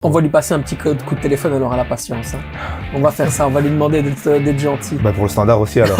On va lui passer un petit coup de téléphone, elle aura la patience. Hein. On va faire ça, on va lui demander d'être gentil. Bah pour le standard aussi alors.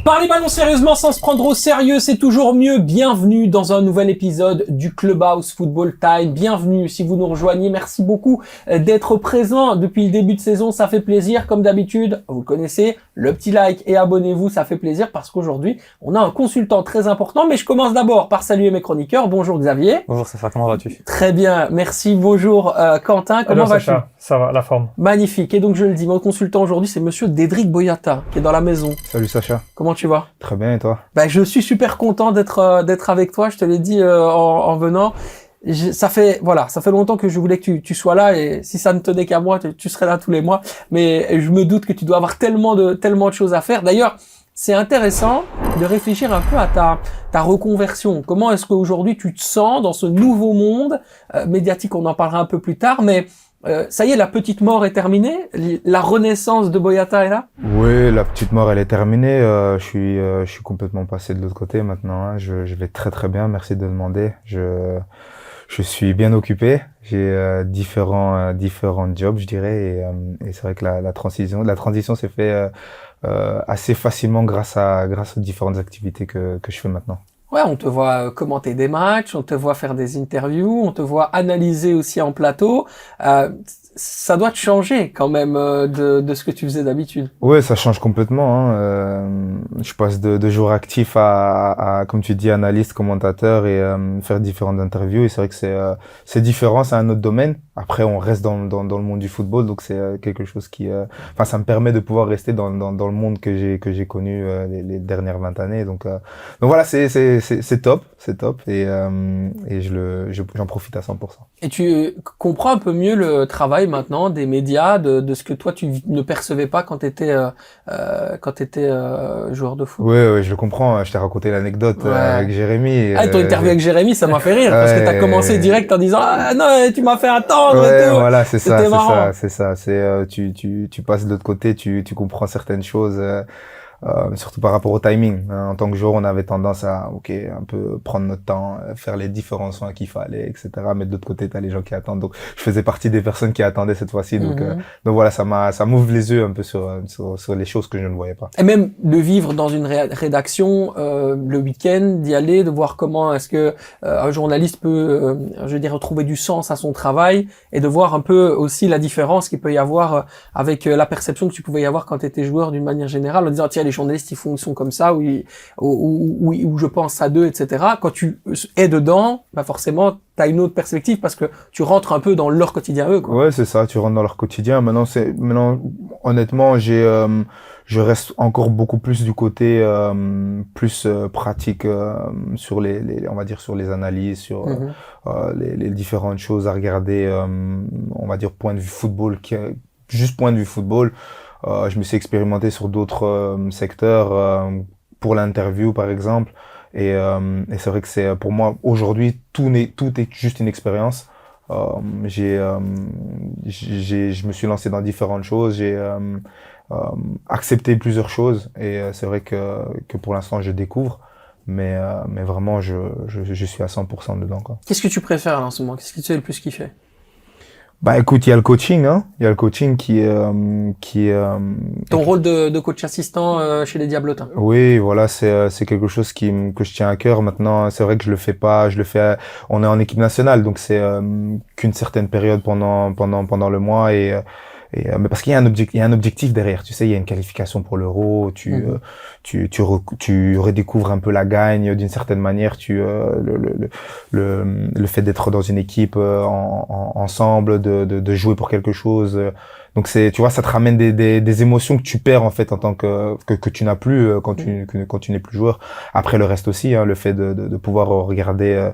Parler ballon sérieusement sans se prendre au sérieux, c'est toujours mieux. Bienvenue dans un nouvel épisode du Clubhouse Football Time. Bienvenue si vous nous rejoignez. Merci beaucoup d'être présent depuis le début de saison. Ça fait plaisir. Comme d'habitude, vous le connaissez, le petit like et abonnez-vous, ça fait plaisir parce qu'aujourd'hui, on a un consultant très important. Mais je commence d'abord par saluer mes chroniqueurs. Bonjour Xavier. Bonjour Sacha, comment vas-tu? Très bien, merci. Bonjour Quentin, comment vas-tu? Sacha, ça va, la forme. Magnifique. Et donc je le dis, mon consultant aujourd'hui, c'est monsieur Dédric Boyata qui est dans la maison. Salut Sacha. Comment tu vas? Très bien et toi? Ben, je suis super content d'être avec toi. Je te l'ai dit en venant. Ça fait longtemps que je voulais que tu sois là et si ça ne tenait qu'à moi, tu serais là tous les mois. Mais je me doute que tu dois avoir tellement de choses à faire. D'ailleurs, c'est intéressant de réfléchir un peu à ta reconversion. Comment est-ce qu'aujourd'hui tu te sens dans ce nouveau monde médiatique? On en parlera un peu plus tard, mais ça y est, la petite mort est terminée. La renaissance de Boyata est là. Oui, la petite mort elle est terminée. Je suis complètement passé de l'autre côté maintenant. Hein. Je vais très très bien. Merci de demander. Je suis bien occupé. J'ai différents jobs, je dirais, et c'est vrai que la transition s'est fait assez facilement grâce aux différentes activités que je fais maintenant. Ouais, on te voit commenter des matchs, on te voit faire des interviews, on te voit analyser aussi en plateau. Ça doit te changer quand même de ce que tu faisais d'habitude. Oui, ça change complètement. Hein. Je passe de joueur actif à, comme tu dis, analyste, commentateur et faire différentes interviews. Et c'est vrai que c'est différent, c'est un autre domaine. Après, on reste dans le monde du football, donc c'est quelque chose qui, ça me permet de pouvoir rester dans le monde que j'ai connu les dernières 20 années. Donc voilà, c'est top et j'en profite à 100%. Et tu comprends un peu mieux le travail maintenant des médias, de ce que toi tu ne percevais pas quand t'étais joueur de foot. Oui, je le comprends. Je t'ai raconté l'anecdote avec Jérémy. Ton interview avec Jérémy, ça m'a fait rire parce que t'as commencé direct en disant ah non, tu m'as fait attendre. Ouais, et tout. voilà, c'est ça. Tu passes de l'autre côté, tu comprends certaines choses. Surtout par rapport au timing. Hein. En tant que joueur, on avait tendance à, un peu prendre notre temps, faire les différents soins qu'il fallait, etc. Mais de l'autre côté, t'as les gens qui attendent. Donc, je faisais partie des personnes qui attendaient cette fois-ci. Donc voilà, ça m'ouvre les yeux un peu sur les choses que je ne voyais pas. Et même de vivre dans une rédaction, le week-end, d'y aller, de voir comment est-ce que un journaliste peut, retrouver du sens à son travail et de voir un peu aussi la différence qu'il peut y avoir avec la perception que tu pouvais y avoir quand tu étais joueur d'une manière générale en disant tiens, les journalistes ils sont comme ça ou je pense à d'eux, etc. Quand tu es dedans, bah forcément t'as une autre perspective parce que tu rentres un peu dans leur quotidien eux, quoi. Ouais, c'est ça, tu rentres dans leur quotidien. Maintenant honnêtement, je reste encore beaucoup plus du côté pratique sur on va dire sur les analyses, sur les différentes choses à regarder, on va dire point de vue football, juste point de vue football. Je me suis expérimenté sur d'autres secteurs pour l'interview par exemple et c'est vrai que c'est pour moi aujourd'hui tout est juste une expérience. Je me suis lancé dans différentes choses, j'ai accepté plusieurs choses et c'est vrai que pour l'instant je découvre mais vraiment je suis à 100% dedans, quoi. Qu'est-ce que tu préfères en ce moment? Qu'est-ce que tu as le plus kiffé? Bah écoute, il y a le coaching, hein. Il y a le coaching qui est ton rôle de coach assistant chez les Diablotins. Oui, voilà, c'est quelque chose que je tiens à cœur. Maintenant, c'est vrai que je le fais, on est en équipe nationale, donc c'est qu'une certaine période pendant le mois mais parce qu'il y a un objectif derrière, tu sais, il y a une qualification pour l'Euro, tu redécouvres un peu la gagne d'une certaine manière, le fait d'être dans une équipe ensemble, de jouer pour quelque chose. Donc tu vois, ça te ramène des émotions que tu perds en fait en tant que tu n'as plus quand tu n'es plus joueur. Après le reste aussi, hein, le fait de pouvoir regarder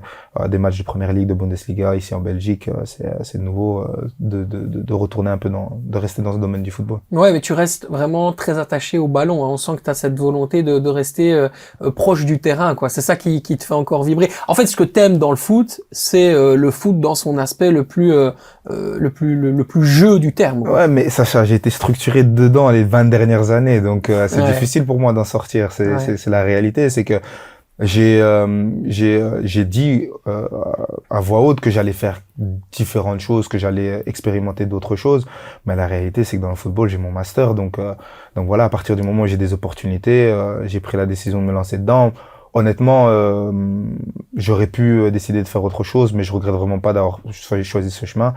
des matchs de Première Ligue, de Bundesliga ici en Belgique, c'est nouveau de retourner un peu dans de rester dans ce domaine du football. Ouais, mais tu restes vraiment très attaché au ballon, hein. On sent que tu as cette volonté de rester proche du terrain, quoi. C'est ça qui te fait encore vibrer. En fait, ce que t'aimes dans le foot, c'est le foot dans son aspect le plus jeu du terme, quoi. Ouais, mais Sacha, j'ai été structuré dedans les 20 dernières années, donc c'est difficile pour moi d'en sortir. C'est la réalité, c'est que j'ai dit à voix haute que j'allais faire différentes choses, que j'allais expérimenter d'autres choses, mais la réalité c'est que dans le football j'ai mon master, donc voilà, à partir du moment où j'ai des opportunités, j'ai pris la décision de me lancer dedans. Honnêtement, j'aurais pu décider de faire autre chose, mais je regrette vraiment pas d'avoir choisi ce chemin.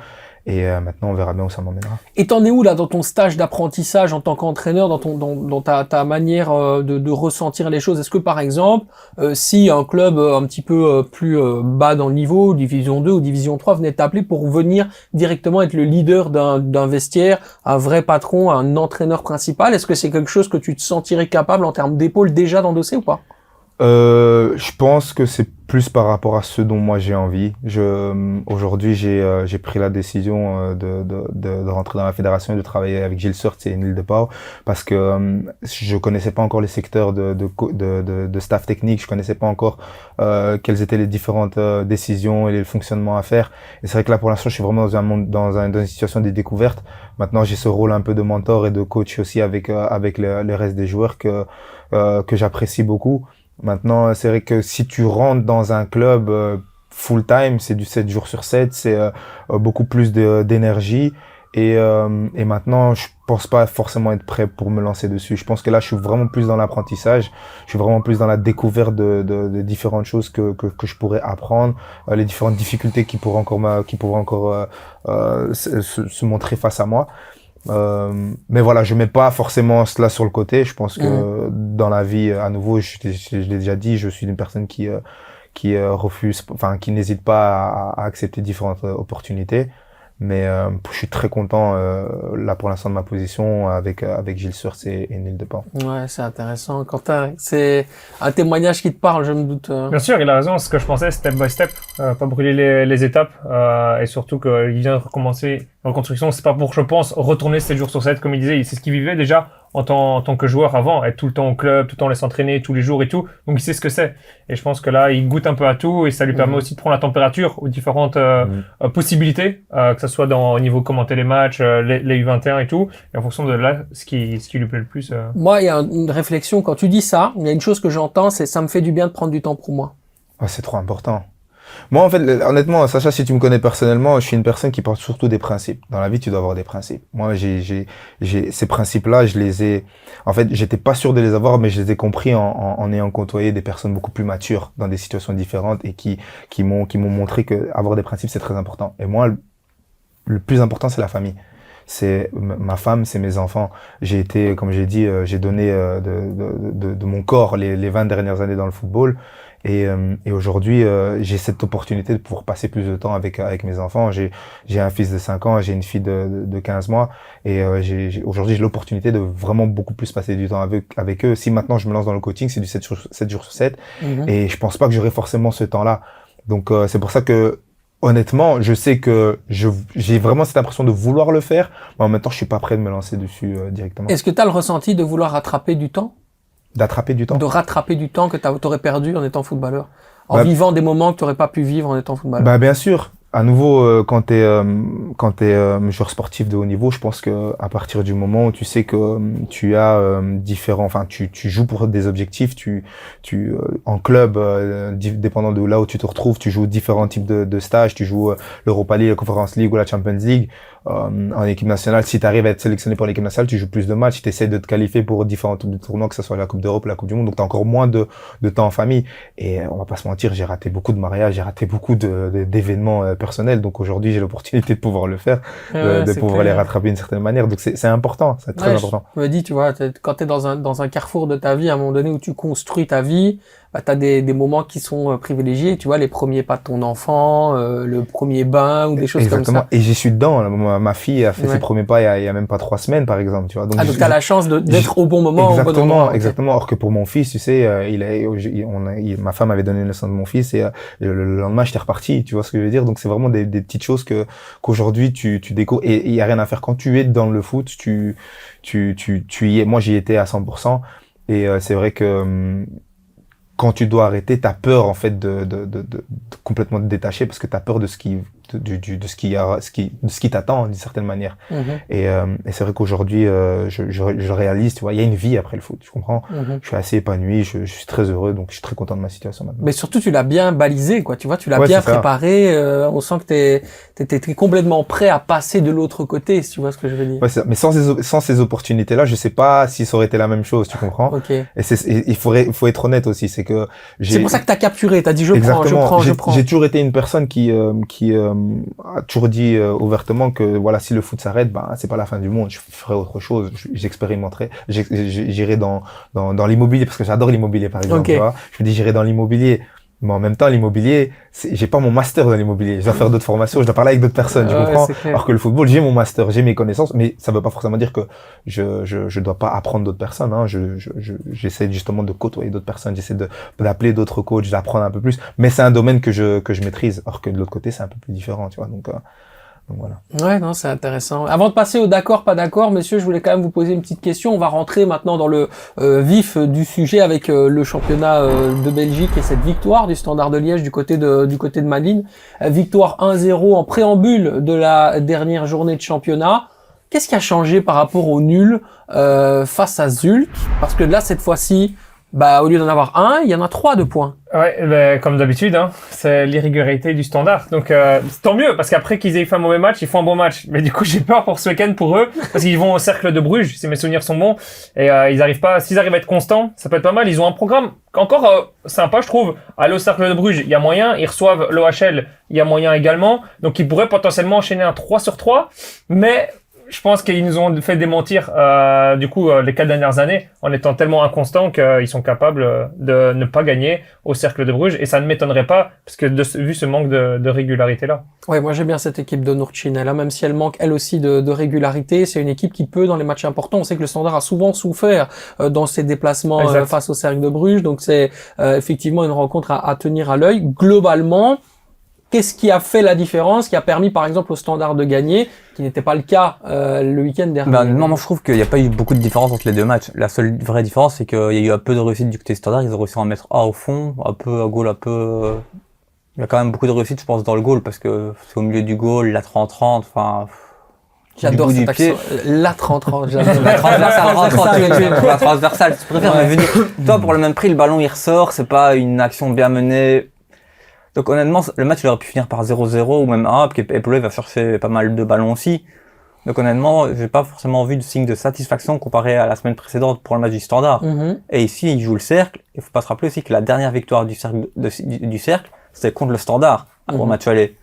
Et maintenant, on verra bien où ça m'emmènera. Et t'en es où là dans ton stage d'apprentissage en tant qu'entraîneur, dans ta manière de ressentir les choses? Est-ce que par exemple, si un club un petit peu plus bas dans le niveau, division 2 ou division 3, venait t'appeler pour venir directement être le leader d'un vestiaire, un vrai patron, un entraîneur principal, est-ce que c'est quelque chose que tu te sentirais capable en termes d'épaule déjà d'endosser ou pas? Je pense que c'est plus par rapport à ce dont moi j'ai envie. Aujourd'hui, j'ai pris la décision de rentrer dans la fédération et de travailler avec Gilles Surtz et Neil Depau parce que je connaissais pas encore les secteurs de staff technique, je connaissais pas encore quelles étaient les différentes décisions et les fonctionnements à faire. Et c'est vrai que là, pour l'instant, je suis vraiment dans une situation de découverte. Maintenant, j'ai ce rôle un peu de mentor et de coach aussi avec le reste des joueurs que j'apprécie beaucoup. Maintenant, c'est vrai que si tu rentres dans un club full time, c'est du 7 jours sur 7, c'est beaucoup plus d'énergie et maintenant, je pense pas forcément être prêt pour me lancer dessus. Je pense que là, je suis vraiment plus dans l'apprentissage, je suis vraiment plus dans la découverte de différentes choses que je pourrais apprendre, les différentes difficultés qui pourraient encore se montrer face à moi. Mais voilà, je mets pas forcément cela sur le côté. Je pense que dans la vie, à nouveau, je l'ai déjà dit, je suis une personne qui refuse, enfin, qui n'hésite pas à accepter différentes opportunités. Mais je suis très content là pour l'instant de ma position avec Gilles Surtz et Neil Depau. Ouais, c'est intéressant. Quentin, c'est un témoignage qui te parle, je me doute. Bien sûr, il a raison. Ce que je pensais, step by step, pas brûler les étapes, et surtout qu'il vient de recommencer en construction. C'est pas pour, je pense, retourner 7 jours sur 7, comme il disait. C'est ce qu'il vivait déjà en tant que joueur avant, être tout le temps au club, tout le temps laisser s'entraîner tous les jours et tout. Donc il sait ce que c'est. Et je pense que là, il goûte un peu à tout et ça lui permet aussi de prendre la température aux différentes possibilités, que ce soit au niveau commenter les matchs, les U21 et tout, et en fonction de là, ce qui lui plaît le plus. Moi, il y a une réflexion. Quand tu dis ça, il y a une chose que j'entends, c'est ça me fait du bien de prendre du temps pour moi. Ah, c'est trop important. Moi, en fait, honnêtement, Sacha, si tu me connais personnellement, je suis une personne qui porte surtout des principes. Dans la vie, tu dois avoir des principes. Moi, j'ai ces principes-là, je les ai, en fait, j'étais pas sûr de les avoir, mais je les ai compris en ayant côtoyé des personnes beaucoup plus matures dans des situations différentes et qui m'ont montré que avoir des principes, c'est très important. Et moi, le plus important, c'est la famille. C'est ma femme, c'est mes enfants. J'ai été, comme j'ai dit, j'ai donné de mon corps les 20 dernières années dans le football. Et aujourd'hui, j'ai cette opportunité de pouvoir passer plus de temps avec mes enfants. J'ai un fils de 5 ans, j'ai une fille de 15 mois. Et aujourd'hui, j'ai l'opportunité de vraiment beaucoup plus passer du temps avec eux. Si maintenant je me lance dans le coaching, c'est du 7 jours sur 7. Et je pense pas que j'aurai forcément ce temps-là. Donc c'est pour ça que honnêtement, je sais que j'ai vraiment cette impression de vouloir le faire, mais en même temps, je suis pas prêt de me lancer dessus directement. Est-ce que tu as le ressenti de vouloir rattraper du temps? D'attraper du temps? De rattraper du temps que t'aurais perdu en étant footballeur? En vivant des moments que tu n'aurais pas pu vivre en étant footballeur? Bah, bien sûr. À nouveau, quand t'es joueur sportif de haut niveau, je pense que à partir du moment où tu sais que tu as enfin tu joues pour des objectifs, en club, dépendant de là où tu te retrouves, tu joues différents types de stages, tu joues l'Europa League, la Conference League ou la Champions League. En équipe nationale, si tu arrives à être sélectionné pour l'équipe nationale, tu joues plus de matchs, tu essaies de te qualifier pour différents tournois, que ce soit la Coupe d'Europe ou la Coupe du Monde, donc tu as encore moins de temps en famille. Et on va pas se mentir, j'ai raté beaucoup de mariages, j'ai raté beaucoup d'événements personnels, donc aujourd'hui j'ai l'opportunité de pouvoir le faire, de pouvoir les rattraper d'une certaine manière, donc c'est important, c'est très important. Je me dis, tu vois, quand tu es dans un carrefour de ta vie, à un moment donné où tu construis ta vie, bah, t'as des moments qui sont privilégiés, tu vois, les premiers pas de ton enfant, le premier bain ou des choses Exactement. comme ça. Et j'y suis dedans. Là. Ma fille a fait Ouais. ses premiers pas il y a même pas 3 semaines, par exemple, tu vois. Donc, Donc t'as la chance d'être au bon moment, au bon endroit. Okay. Exactement. Or que pour mon fils, tu sais, ma femme avait donné une leçon de mon fils et le lendemain, j'étais reparti. Tu vois ce que je veux dire? Donc c'est vraiment des petites choses qu'aujourd'hui tu découvres et il y a rien à faire quand tu es dans le foot. Tu y es. Moi, j'y étais à 100%. Et c'est vrai que quand tu dois arrêter, t'as peur en fait de complètement te détacher parce que t'as peur de ce qui t'attend d'une certaine manière. Et c'est vrai qu'aujourd'hui je réalise, tu vois, il y a une vie après le foot, tu comprends. Je suis assez épanoui, je suis très heureux, donc je suis très content de ma situation maintenant. Mais surtout tu l'as bien balisé, quoi, tu vois, tu l'as bien préparé, on sent que t'es complètement prêt à passer de l'autre côté, si tu vois ce que je veux dire. Ouais, mais sans ces opportunités là, je sais pas si ça aurait été la même chose, tu comprends. Okay. Et il faut être honnête aussi, c'est que c'est pour ça que t'as capturé, t'as dit je prends. J'ai toujours été une personne qui a toujours dit ouvertement que voilà, si le foot s'arrête, ben c'est pas la fin du monde, je ferai autre chose, j'expérimenterai, j'irai dans l'immobilier parce que j'adore l'immobilier par exemple, tu vois. Je me dis j'irai dans l'immobilier. Mais en même temps, l'immobilier, j'ai pas mon master dans l'immobilier. Je dois faire d'autres formations, je dois parler avec d'autres personnes, tu comprends? Alors que le football, j'ai mon master, j'ai mes connaissances, mais ça veut pas forcément dire que je dois pas apprendre d'autres personnes, hein. J'essaie justement de côtoyer d'autres personnes, j'essaie d'appeler d'autres coachs, d'apprendre un peu plus. Mais c'est un domaine que je maîtrise. Alors que de l'autre côté, c'est un peu plus différent, tu vois. Donc voilà. Ouais, non, c'est intéressant. Avant de passer au d'accord, pas d'accord, messieurs, je voulais quand même vous poser une petite question. On va rentrer maintenant dans le vif du sujet avec le championnat de Belgique et cette victoire du Standard de Liège du côté de Malines. Victoire 1-0 en préambule de la dernière journée de championnat. Qu'est-ce qui a changé par rapport au nul face à Zulte? Parce que là, cette fois-ci, bah, au lieu d'en avoir un, il y en a 3 de points. Ouais, ben, comme d'habitude, hein, c'est l'irrégularité du Standard. Donc, tant mieux, parce qu'après qu'ils aient fait un mauvais match, ils font un bon match. Mais du coup, j'ai peur pour ce week-end pour eux, parce qu'ils vont au Cercle de Bruges, si mes souvenirs sont bons, et s'ils arrivent à être constants, ça peut être pas mal. Ils ont un programme encore sympa, je trouve. Aller au Cercle de Bruges, il y a moyen. Ils reçoivent l'OHL, il y a moyen également. Donc, ils pourraient potentiellement enchaîner un 3-3, mais je pense qu'ils nous ont fait démentir les 4 dernières années en étant tellement inconstants qu'ils sont capables de ne pas gagner au Cercle de Bruges, et ça ne m'étonnerait pas parce que vu ce manque de régularité là. Ouais, moi j'aime bien cette équipe de Noortchine là, même si elle manque elle aussi de régularité, c'est une équipe qui peut dans les matchs importants. On sait que le Standard a souvent souffert dans ses déplacements face au Cercle de Bruges, donc c'est effectivement une rencontre à tenir à l'œil. Globalement, qu'est-ce qui a fait la différence, qui a permis par exemple au Standard de gagner, qui n'était pas le cas le week-end dernier? Non, moi je trouve qu'il n'y a pas eu beaucoup de différence entre les deux matchs. La seule vraie différence, c'est qu'il y a eu un peu de réussite du côté Standard. Ils ont réussi à en mettre un au fond, un peu à goal, un peu... Il y a quand même beaucoup de réussite, je pense, dans le goal, parce que c'est au milieu du goal, la 30-30, enfin... J'adore cet accent. La 30-30, j'adore. La transversale, tu préfères, mais toi, pour le même prix, le ballon il ressort, c'est pas une action bien menée. Donc honnêtement, le match il aurait pu finir par 0-0 ou même 1, parce qu'Epolé va chercher pas mal de ballons aussi. Donc honnêtement, j'ai pas forcément vu de signe de satisfaction comparé à la semaine précédente pour le match du Standard. Et ici, il joue le Cercle. Il faut pas se rappeler aussi que la dernière victoire du Cercle, c'était contre le Standard, avant le match aller.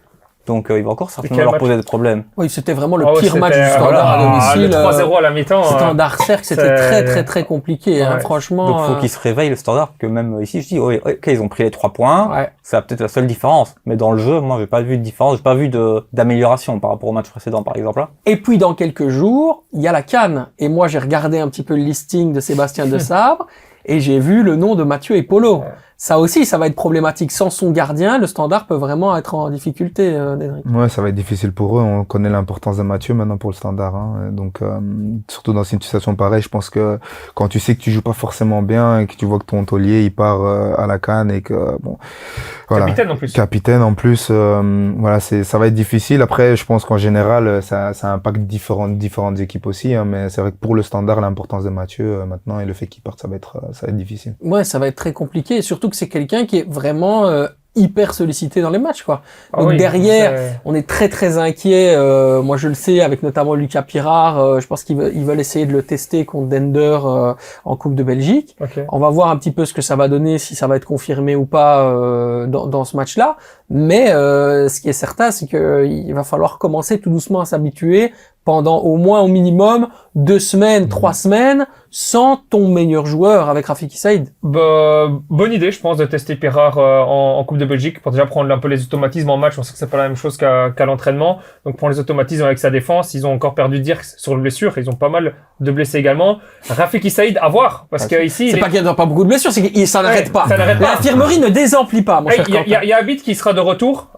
Donc il va encore certainement leur poser des problèmes. Oui, c'était vraiment le pire match du Standard à domicile. Le 3-0 à la mi-temps. Standard Cercle, c'était très très compliqué, hein, franchement. Donc faut qu'ils se réveillent le Standard, que même ici je dis ok, ils ont pris les 3 points, c'est peut-être la seule différence, mais dans le jeu, moi j'ai pas vu de différence, j'ai pas vu d'amélioration par rapport au match précédent par exemple là. Et puis dans quelques jours, il y a la CAN, et moi j'ai regardé un petit peu le listing de Sébastien Desabre et j'ai vu le nom de Mathieu Epolo. Ça aussi, ça va être problématique. Sans son gardien, le Standard peut vraiment être en difficulté, Dédric. Ouais, ça va être difficile pour eux. On connaît l'importance de Mathieu maintenant pour le Standard, hein. Donc, surtout dans une situation pareille, je pense que quand tu sais que tu joues pas forcément bien et que tu vois que ton taulier il part à la CAN et que bon, voilà. Capitaine en plus. Voilà, ça va être difficile. Après, je pense qu'en général, ça impacte différentes équipes aussi, hein. Mais c'est vrai que pour le Standard, l'importance de Mathieu maintenant et le fait qu'il parte, ça va être difficile. Ouais, ça va être très compliqué. Et surtout que c'est quelqu'un qui est vraiment hyper sollicité dans les matchs, quoi. Donc derrière, on est très très inquiet. Moi, je le sais, avec notamment Lucas Pirard. Je pense qu'ils veulent essayer de le tester contre Dender en Coupe de Belgique. On va voir un petit peu ce que ça va donner, si ça va être confirmé ou pas dans ce match-là. Mais ce qui est certain, c'est qu'il va falloir commencer tout doucement à s'habituer pendant au moins au minimum 2 semaines, 3 semaines sans ton meilleur joueur avec Rafiki Saïd. Bonne idée, je pense, de tester Pirard en Coupe de Belgique pour déjà prendre un peu les automatismes en match. On sait que c'est pas la même chose qu'à l'entraînement. Donc prendre les automatismes avec sa défense. Ils ont encore perdu Dirk sur le blessure. Ils ont pas mal de blessés également. Rafiki Saïd, à voir. Parce que ici, c'est pas qu'il n'y a pas beaucoup de blessures, c'est que ça n'arrête pas. Ça n'arrête pas. L'infirmerie ne désemplit pas, mon cher Quentin. Il y a Abid qui sera de retour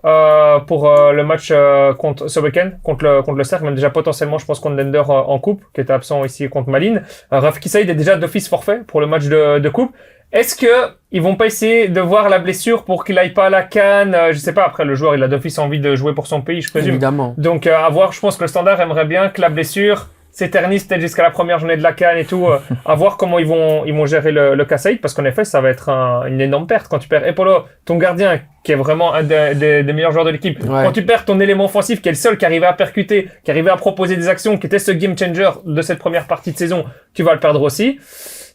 pour le match contre ce week-end contre le Cercle, même déjà potentiellement, je pense, contre Lender en coupe, qui était absent ici contre Malines. Rafiki Saïd est déjà d'office forfait pour le match de coupe. Est-ce que ils vont pas essayer de voir la blessure pour qu'il aille pas à la CAN? Je sais pas. Après, le joueur, il a d'office envie de jouer pour son pays, je présume. Évidemment. Donc, à voir. Je pense que le Standard aimerait bien que la blessure s'éternise peut-être jusqu'à la première journée de la CAN et tout. À voir comment ils vont gérer le cas Saïd, parce qu'en effet, ça va être une énorme perte quand tu perds Epolo, ton gardien, qui est vraiment un des meilleurs joueurs de l'équipe. Ouais. Quand tu perds ton élément offensif, qui est le seul qui arrivait à percuter, qui arrivait à proposer des actions, qui était ce game changer de cette première partie de saison, tu vas le perdre aussi.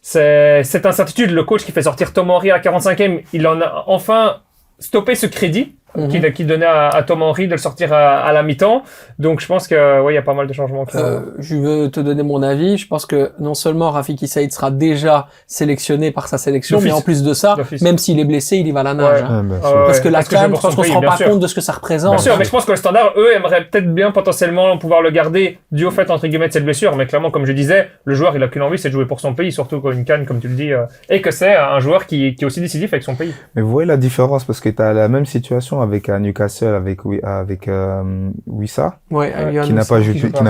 C'est cette incertitude. Le coach qui fait sortir Tom Henry à la 45e, il en a enfin stoppé ce crédit qu'il donnait à Tom Henry de le sortir à la mi-temps. Donc je pense que ouais, il y a pas mal de changements. Je veux te donner mon avis. Je pense que non seulement Rafiki Saïd sera déjà sélectionné par sa sélection, mais en plus de ça, même s'il est blessé, il y va à la nage. Ouais. Hein. Parce que la CAN, je pense qu'on se rend pas compte de ce que ça représente. Bien sûr, mais je pense que le Standard, eux, aimeraient peut-être bien potentiellement pouvoir le garder dû au fait, entre guillemets, de cette blessure. Mais clairement, comme je disais, le joueur, il a qu'une envie, c'est de jouer pour son pays, surtout quand une CAN, comme tu le dis, et que c'est un joueur qui est aussi décisif avec son pays. Mais vous voyez la différence, parce que tu as la même situation avec Newcastle, avec Wissa, qui n'a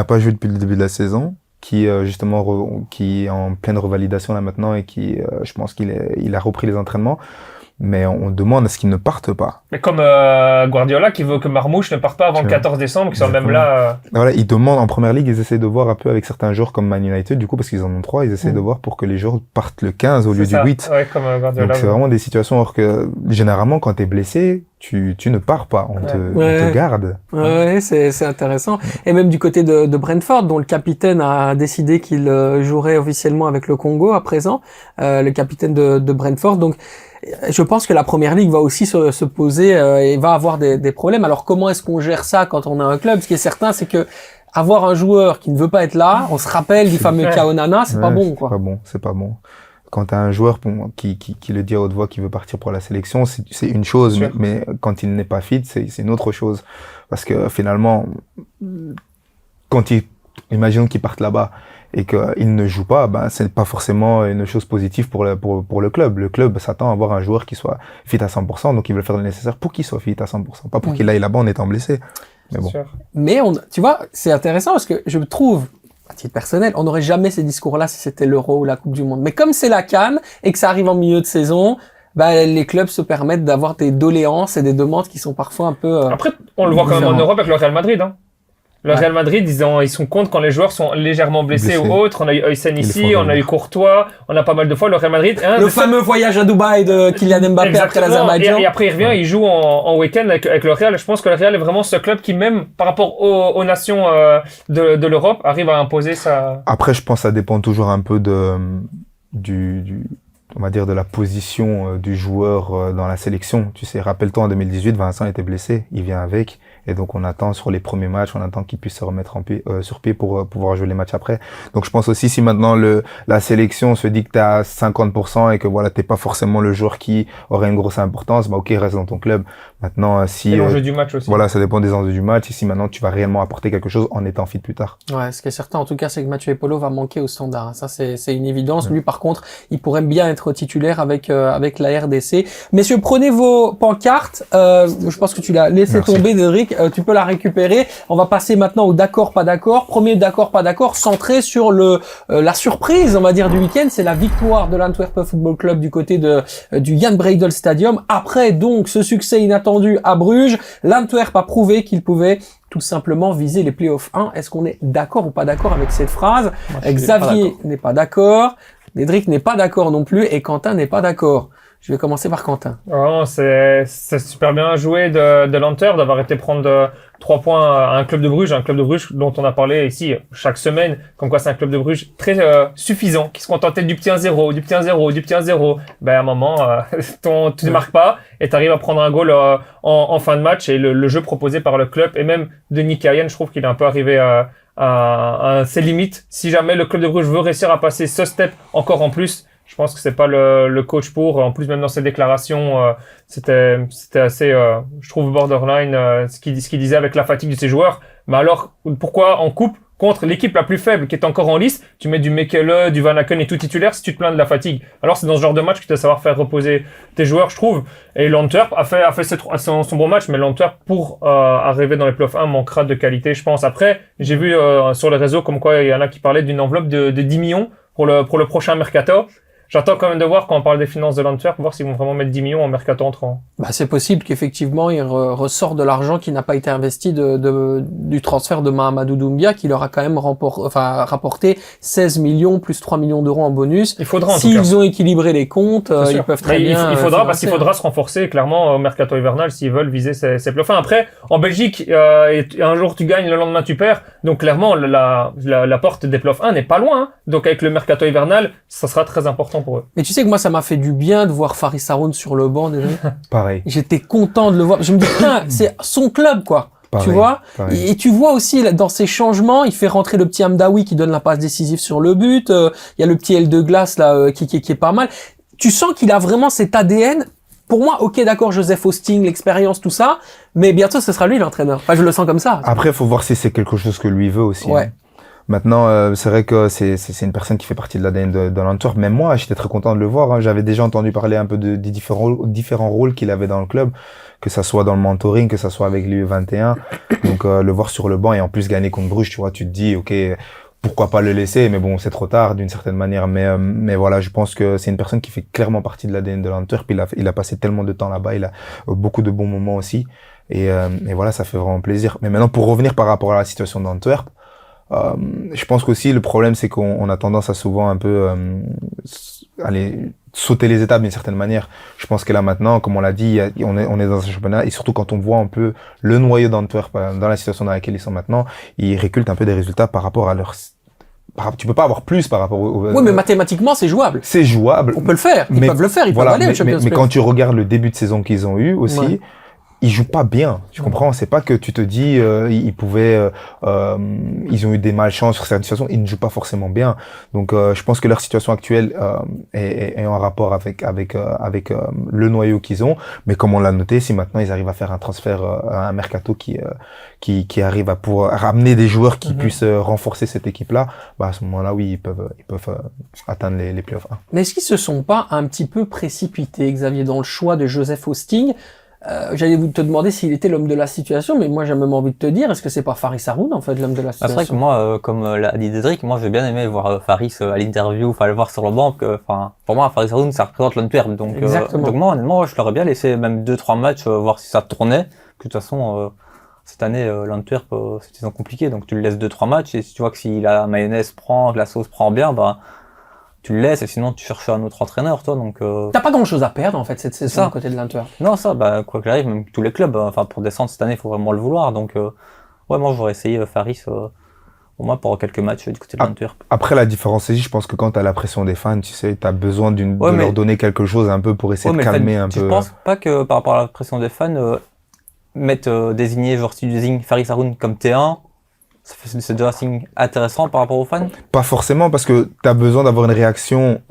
pas joué depuis le début de la saison, qui justement qui est en pleine revalidation là maintenant et qui je pense qu'il a repris les entraînements. Mais on demande à ce qu'ils ne partent pas. Mais comme Guardiola qui veut que Marmouche ne parte pas avant le 14 décembre, qui sont même là. Voilà, ils demandent en première ligue, ils essaient de voir un peu avec certains joueurs comme Man United, du coup, parce qu'ils en ont 3, ils essaient de voir pour que les joueurs partent le 15 au lieu du 8. Ouais, comme Guardiola. Donc c'est vraiment des situations, alors que généralement quand t'es blessé, tu ne pars pas, on te garde. Ouais, c'est intéressant. Et même du côté de Brentford, dont le capitaine a décidé qu'il jouerait officiellement avec le Congo à présent, le capitaine de Brentford. Donc je pense que la première ligue va aussi se poser et va avoir des problèmes. Alors comment est-ce qu'on gère ça quand on a un club? Ce qui est certain, c'est que avoir un joueur qui ne veut pas être là, on se rappelle du fameux Kaonana, c'est pas bon, quoi. C'est pas bon. Quand t'as un joueur qui le dit à haute voix qu'il veut partir pour la sélection, c'est une chose, mais quand il n'est pas fit, c'est une autre chose. Parce que finalement, imaginons qu'il parte là-bas et qu'il ne joue pas, c'est pas forcément une chose positive pour le club. Le club s'attend à avoir un joueur qui soit fit à 100%, donc ils veulent faire le nécessaire pour qu'il soit fit à 100%, pas pour qu'il aille là-bas en étant blessé. Mais bon. Mais tu vois, c'est intéressant parce que je trouve, à titre personnel, on n'aurait jamais ces discours-là si c'était l'Euro ou la Coupe du Monde. Mais comme c'est la CAN et que ça arrive en milieu de saison, les clubs se permettent d'avoir des doléances et des demandes qui sont parfois un peu Après, on le voit quand même en Europe avec le Real Madrid, hein. Le Real Madrid, ils sont contre quand les joueurs sont légèrement blessés ou autres. On a eu Heusen ici, on a eu Courtois, on a pas mal de fois le Real Madrid. Le fameux voyage à Dubaï de Kylian Mbappé après l'Azerbaïdjan. Et après il revient, il joue en week-end avec le Real. Je pense que le Real est vraiment ce club qui, même par rapport aux nations de l'Europe, arrive à imposer sa... Après, je pense que ça dépend toujours un peu on va dire de la position du joueur dans la sélection. Tu sais, rappelle-toi en 2018, Vincent était blessé, il vient avec. Et donc on attend sur les premiers matchs, on attend qu'il puisse se remettre sur pied pour pouvoir jouer les matchs après. Donc je pense aussi si maintenant la sélection se dit que t'es à 50% et que voilà t'es pas forcément le joueur qui aurait une grosse importance, ok, reste dans ton club. Maintenant si l'enjeu du match aussi. Voilà, ça dépend des enjeux du match. Et si maintenant tu vas réellement apporter quelque chose en étant fit plus tard. Ouais, ce qui est certain en tout cas, c'est que Mathieu Epolo va manquer au Standard. Ça c'est une évidence. Lui par contre, il pourrait bien être titulaire avec la RDC. Messieurs, prenez vos pancartes. Je pense que tu l'as laissé tomber, Cédric. Tu peux la récupérer. On va passer maintenant au d'accord, pas d'accord. Premier d'accord, pas d'accord, centré sur la surprise, on va dire, du week-end. C'est la victoire de l'Antwerp Football Club du côté du Jan Breydel Stadium. Après donc ce succès inattendu à Bruges, l'Antwerp a prouvé qu'il pouvait tout simplement viser les playoffs 1. Est-ce qu'on est d'accord ou pas d'accord avec cette phrase? Xavier n'est pas d'accord. Cédric n'est pas d'accord non plus et Quentin n'est pas d'accord. Je vais commencer par Quentin. Oh, c'est super bien joué de l'Antwerp d'avoir été prendre 3 points à un club de Bruges dont on a parlé ici chaque semaine, comme quoi c'est un club de Bruges très suffisant, qui se contentait du petit 1-0, du petit 1-0, du petit 1-0. À un moment, tu ne marques pas et tu arrives à prendre un goal en fin de match et le jeu proposé par le club et même de Nick Hayen, je trouve qu'il est un peu arrivé à ses limites. Si jamais le club de Bruges veut réussir à passer ce step encore en plus, je pense que c'est pas le coach pour. En plus, même dans ses déclarations, c'était assez, je trouve, borderline ce qu'il disait avec la fatigue de ses joueurs. Mais alors, pourquoi en coupe contre l'équipe la plus faible qui est encore en lice, tu mets du Mekele, du Van Aken et tout titulaire si tu te plains de la fatigue. Alors c'est dans ce genre de match que tu dois savoir faire reposer tes joueurs, je trouve. Et l'Antwerp a fait son bon match, mais l'Antwerp pour arriver dans les playoffs 1 manquera de qualité, je pense. Après, j'ai vu sur les réseaux comme quoi il y en a qui parlaient d'une enveloppe de 10 millions pour le prochain mercato. J'attends quand même de voir quand on parle des finances de l'Antwerp, voir s'ils vont vraiment mettre 10 millions en mercato entrant. Bah, c'est possible qu'effectivement, il ressort de l'argent qui n'a pas été investi du transfert de Mahamadou Doumbia, qui leur a quand même rapporté 16 millions plus 3 millions d'euros en bonus. Il faudra, en tout cas. S'ils ont équilibré les comptes, ils peuvent très bien. Il faudra, parce qu'il faudra se renforcer, clairement, au mercato hivernal, s'ils veulent viser ces playoffs. Enfin, après, en Belgique, un jour tu gagnes, le lendemain tu perds. Donc, clairement, la porte des playoffs 1 n'est pas loin, hein. Donc, avec le mercato hivernal, ça sera très important pour eux. Mais tu sais que moi, ça m'a fait du bien de voir Faris Haroun sur le banc déjà. Pareil. J'étais content de le voir. Je me dis, putain, c'est son club, quoi. Pareil, tu vois? pareil. Et tu vois aussi, là, dans ses changements, il fait rentrer le petit Hamdaoui qui donne la passe décisive sur le but. Il y a le petit L de glace, là, qui est pas mal. Tu sens qu'il a vraiment cet ADN. Pour moi, ok, d'accord, Joseph Hosting, l'expérience, tout ça. Mais bientôt, ce sera lui l'entraîneur. Enfin, je le sens comme ça. Après, faut voir si c'est quelque chose que lui veut aussi. Ouais. Hein. Maintenant, c'est vrai que c'est une personne qui fait partie de l'ADN de l'Antwerp. Même moi, j'étais très content de le voir. Hein. J'avais déjà entendu parler un peu des différents rôles qu'il avait dans le club, que ça soit dans le mentoring, que ça soit avec l'U21. Donc, le voir sur le banc et en plus gagner contre Bruges, tu vois, tu te dis, ok, pourquoi pas le laisser? Mais bon, c'est trop tard d'une certaine manière. Mais voilà, je pense que c'est une personne qui fait clairement partie de l'ADN de l'Antwerp. Il a passé tellement de temps là-bas. Il a beaucoup de bons moments aussi. Et voilà, ça fait vraiment plaisir. Mais maintenant, pour revenir par rapport à la situation d'Antwerp, je pense qu'aussi le problème c'est qu'on a tendance à souvent un peu aller sauter les étapes d'une certaine manière. Je pense que là maintenant, comme on l'a dit, on est dans un championnat et surtout quand on voit un peu le noyau d'Antwerp dans la situation dans laquelle ils sont maintenant, ils reculent un peu des résultats par rapport à leur. Tu peux pas avoir plus par rapport au. Oui, mais mathématiquement, c'est jouable. C'est jouable. On peut le faire. Ils peuvent le faire. Ils peuvent aller au Champions mais quand tu regardes le début de saison qu'ils ont eu aussi. Ouais. Ils jouent pas bien, tu comprends? C'est pas que tu te dis ils pouvaient, ils ont eu des malchances sur certaines situations, ils ne jouent pas forcément bien. Donc je pense que leur situation actuelle est en rapport avec le noyau qu'ils ont. Mais comme on l'a noté, si maintenant ils arrivent à faire un transfert, un mercato qui arrive à pouvoir ramener des joueurs qui puissent renforcer cette équipe-là, bah à ce moment-là oui ils peuvent atteindre les playoffs 1. Mais est-ce qu'ils se sont pas un petit peu précipités, Xavier, dans le choix de Joseph Hosting? J'allais te demander s'il était l'homme de la situation, mais moi j'ai même envie de te dire, est-ce que c'est pas Faris Haroun en fait l'homme de la situation? C'est vrai que moi, comme l'a dit Dédric, moi j'ai bien aimé voir Faris à l'interview, enfin le voir sur le banc. Enfin, pour moi, Faris Haroun ça représente l'Antwerp, donc moi honnêtement, je l'aurais bien laissé même 2-3 matchs voir si ça tournait. Que de toute façon, cette année l'Antwerp c'est une saison compliquée, donc tu le laisses 2-3 matchs et si tu vois que si la mayonnaise prend, que la sauce prend bien, bah tu le laisses et sinon tu cherches un autre entraîneur, toi, donc. T'as pas grand chose à perdre en fait cette saison côté de l'Antwerp. Non, ça, bah quoi qu'il arrive, même tous les clubs, enfin pour descendre cette année, il faut vraiment le vouloir, donc ouais, moi j'aurais essayé Faris au moins pour quelques matchs du côté de l'Antwerp. Après la différence, je pense que quand t'as la pression des fans, tu sais, t'as besoin de leur donner quelque chose un peu pour essayer de calmer un peu. Je pense pas que par rapport à la pression des fans, désigner genre si tu désignes Faris Haroun comme T1. C'est déjà un signe intéressant par rapport aux fans? Pas forcément, parce que tu as besoin d'avoir une réaction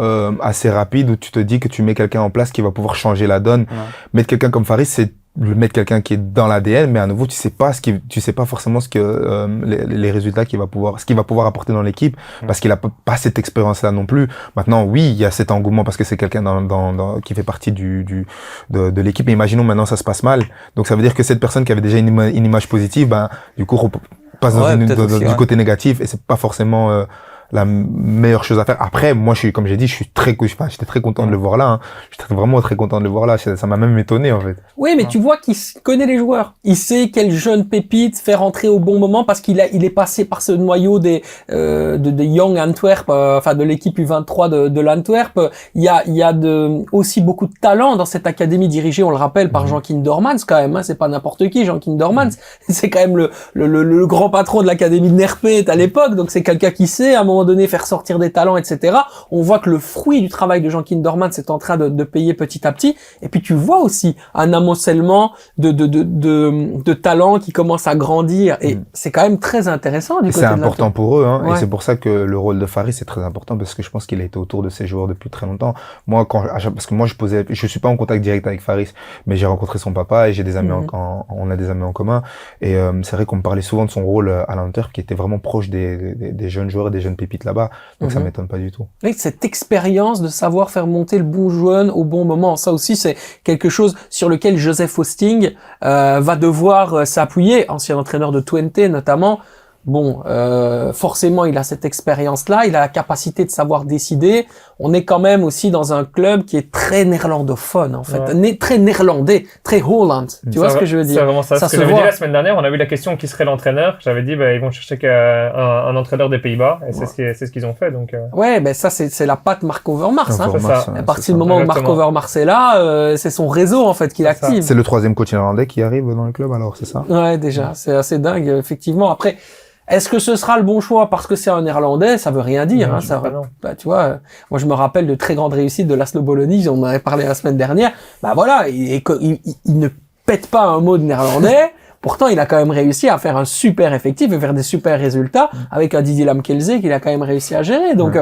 assez rapide où tu te dis que tu mets quelqu'un en place qui va pouvoir changer la donne. Ouais. Mettre quelqu'un comme Faris, c'est mettre quelqu'un qui est dans l'ADN, mais à nouveau tu sais pas forcément ce que les résultats qu'il va pouvoir apporter dans l'équipe, parce qu'il a pas cette expérience là non plus. Maintenant oui, il y a cet engouement parce que c'est quelqu'un qui fait partie de l'équipe, et imaginons maintenant ça se passe mal, donc ça veut dire que cette personne qui avait déjà une image positive, ben du coup passe du côté négatif, et c'est pas forcément la meilleure chose à faire. Après, moi, comme j'ai dit, j'étais très content de le voir là. Hein. J'étais vraiment très content de le voir là. Ça m'a même étonné, en fait. Oui, mais tu vois qu'il connaît les joueurs. Il sait quel jeune pépite faire rentrer au bon moment parce il est passé par ce noyau des Young Antwerp, enfin de l'équipe U23 de l'Antwerp. Il y a aussi beaucoup de talent dans cette académie dirigée, on le rappelle, par Jean Kindermans quand même. Hein. C'est pas n'importe qui, Jean Kindermans. C'est quand même le grand patron de l'académie de Nerpet à l'époque. Donc c'est quelqu'un qui sait à un moment moment donné faire sortir des talents, etc. On voit que le fruit du travail de Jean Kinderman c'est en train de payer petit à petit. Et puis tu vois aussi un amoncellement de talents qui commencent à grandir. Et c'est quand même très intéressant du côté C'est de important pour eux, hein, Ouais. et c'est pour ça que le rôle de Faris est très important parce que je pense qu'il a été autour de ces joueurs depuis très longtemps. Moi, parce que moi je suis pas en contact direct avec Faris, mais j'ai rencontré son papa et j'ai des amis on a des amis en commun. Et c'est vrai qu'on me parlait souvent de son rôle à l'Antwerp, qui était vraiment proche des jeunes joueurs et des jeunes pépites là-bas. Donc ça m'étonne pas du tout. Et cette expérience de savoir faire monter le bon jeune au bon moment, ça aussi c'est quelque chose sur lequel Joseph Hosting va devoir s'appuyer, ancien entraîneur de Twente notamment. Bon, forcément, il a cette expérience-là, il a la capacité de savoir décider. On est quand même aussi dans un club qui est très néerlandophone, en fait, très néerlandais, très Holland. Tu vois ce que je veux dire? C'est vraiment ça. Ça Ce que se j'avais voit. dit la semaine dernière, on a eu la question qui serait l'entraîneur. J'avais dit, ils vont chercher un entraîneur des Pays-Bas, et c'est ce qu'ils ont fait. Donc, Ouais, ben ça c'est la patte Marc Overmars. Hein. c'est ça. À partir du moment où Marc Exactement. Overmars est là, c'est son réseau en fait qu'il C'est ça. active. C'est le 3e coach irlandais qui arrive dans le club, alors c'est ça? Ouais, déjà, c'est assez dingue, effectivement. Après, est-ce que ce sera le bon choix parce que c'est un Néerlandais? Ça veut rien dire. Non, Hein, je ça, sais pas, non. bah, tu vois, moi je me rappelle de très grandes réussites de Laszlo Bologna, on en avait parlé la semaine dernière. Bah voilà, il ne pète pas un mot de néerlandais. Pourtant, il a quand même réussi à faire un super effectif et faire des super résultats avec un Didier Lamkelze qu'il a quand même réussi à gérer. Donc,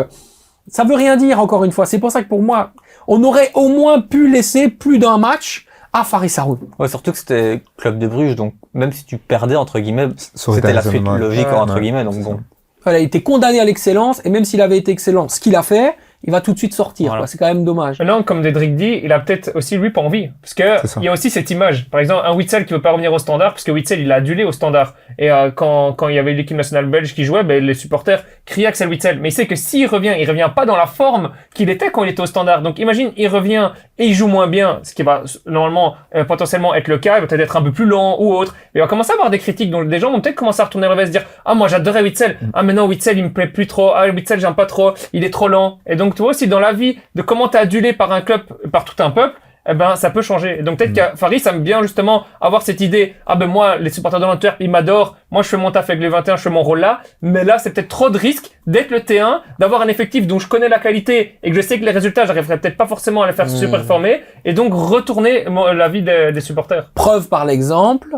ça veut rien dire, encore une fois. C'est pour ça que pour moi, on aurait au moins pu laisser plus d'un match à Faris Haroun. Ouais, surtout que c'était Club de Bruges, donc même si tu perdais, entre guillemets, Ça aurait été c'était la un suite raisonnement. logique, Ouais, entre ouais, guillemets, donc c'est bon. ça. Voilà, il était condamné à l'excellence et même s'il avait été excellent, ce qu'il a fait, il va tout de suite sortir. Voilà. Quoi. C'est quand même dommage. Maintenant, comme Dédric dit, il a peut-être aussi lui pas envie, parce que C'est ça. il y a aussi cette image. Par exemple, un Witsel qui veut pas revenir au Standard, parce que Witsel il a adulé au Standard. Et quand il y avait l'équipe nationale belge qui jouait, les supporters criaient Axel Witsel. Mais il sait que s'il revient, il revient pas dans la forme qu'il était quand il était au Standard. Donc imagine, il revient et il joue moins bien, ce qui va normalement potentiellement être le cas. Il va peut-être être un peu plus lent ou autre. Mais il va commencer à avoir des critiques, donc des gens vont peut-être commencer à retourner le revers et se dire ah moi j'adorais Witsel, ah maintenant Witsel il me plaît plus trop, ah Witsel j'aime pas trop, il est trop lent. Et donc tu vois aussi dans la vie de comment t'es adulé par un club, par tout un peuple, eh ben ça peut changer. Et donc peut-être que Faris aime bien justement avoir cette idée, ah ben moi les supporters de l'Antwerp ils m'adorent, moi je fais mon taf avec les 21, je fais mon rôle là, mais là c'est peut-être trop de risques d'être le T1, d'avoir un effectif dont je connais la qualité et que je sais que les résultats j'arriverai peut-être pas forcément à les faire super performer, et donc retourner la vie des supporters. Preuve par l'exemple,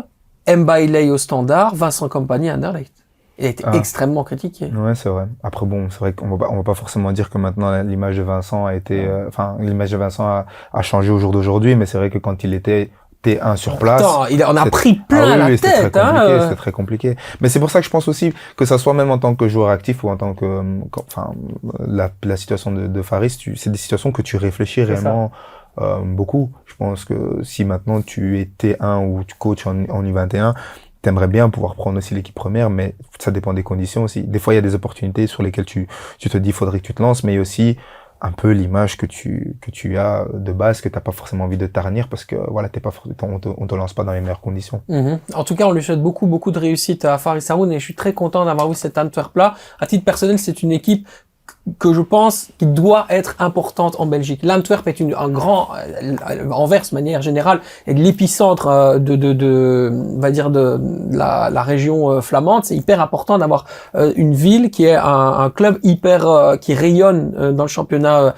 Mbailey au Standard, Vincent Kompany à Anderlecht. Il a été extrêmement critiqué. Ouais, c'est vrai. Après, bon, c'est vrai qu'on va pas forcément dire que maintenant l'image de Vincent a été, l'image de Vincent a changé au jour d'aujourd'hui, mais c'est vrai que quand il était T1 sur place. Attends, on a c'est- pris plein Ah oui, la oui, c'était tête. très compliqué, Hein, c'était très compliqué. Mais c'est pour ça que je pense aussi que ça soit même en tant que joueur actif ou en tant que, la situation de Faris, c'est des situations que tu réfléchis C'est ça. réellement beaucoup. Je pense que si maintenant tu es T1 ou tu coaches en U21, t'aimerais bien pouvoir prendre aussi l'équipe première, mais ça dépend des conditions aussi. Des fois, il y a des opportunités sur lesquelles tu te dis, faudrait que tu te lances, mais il y a aussi un peu l'image que tu as de base, que t'as pas forcément envie de tarnir parce que, voilà, on te lance pas dans les meilleures conditions. En tout cas, on lui souhaite beaucoup de réussite à Faris Haroun et je suis très content d'avoir eu cet Antwerp-là. À titre personnel, c'est une équipe que je pense qui doit être importante en Belgique. L'Antwerp est un grand, Anvers de manière générale, est de l'épicentre on va dire de la région flamande. C'est hyper important d'avoir une ville qui est un club hyper qui rayonne dans le championnat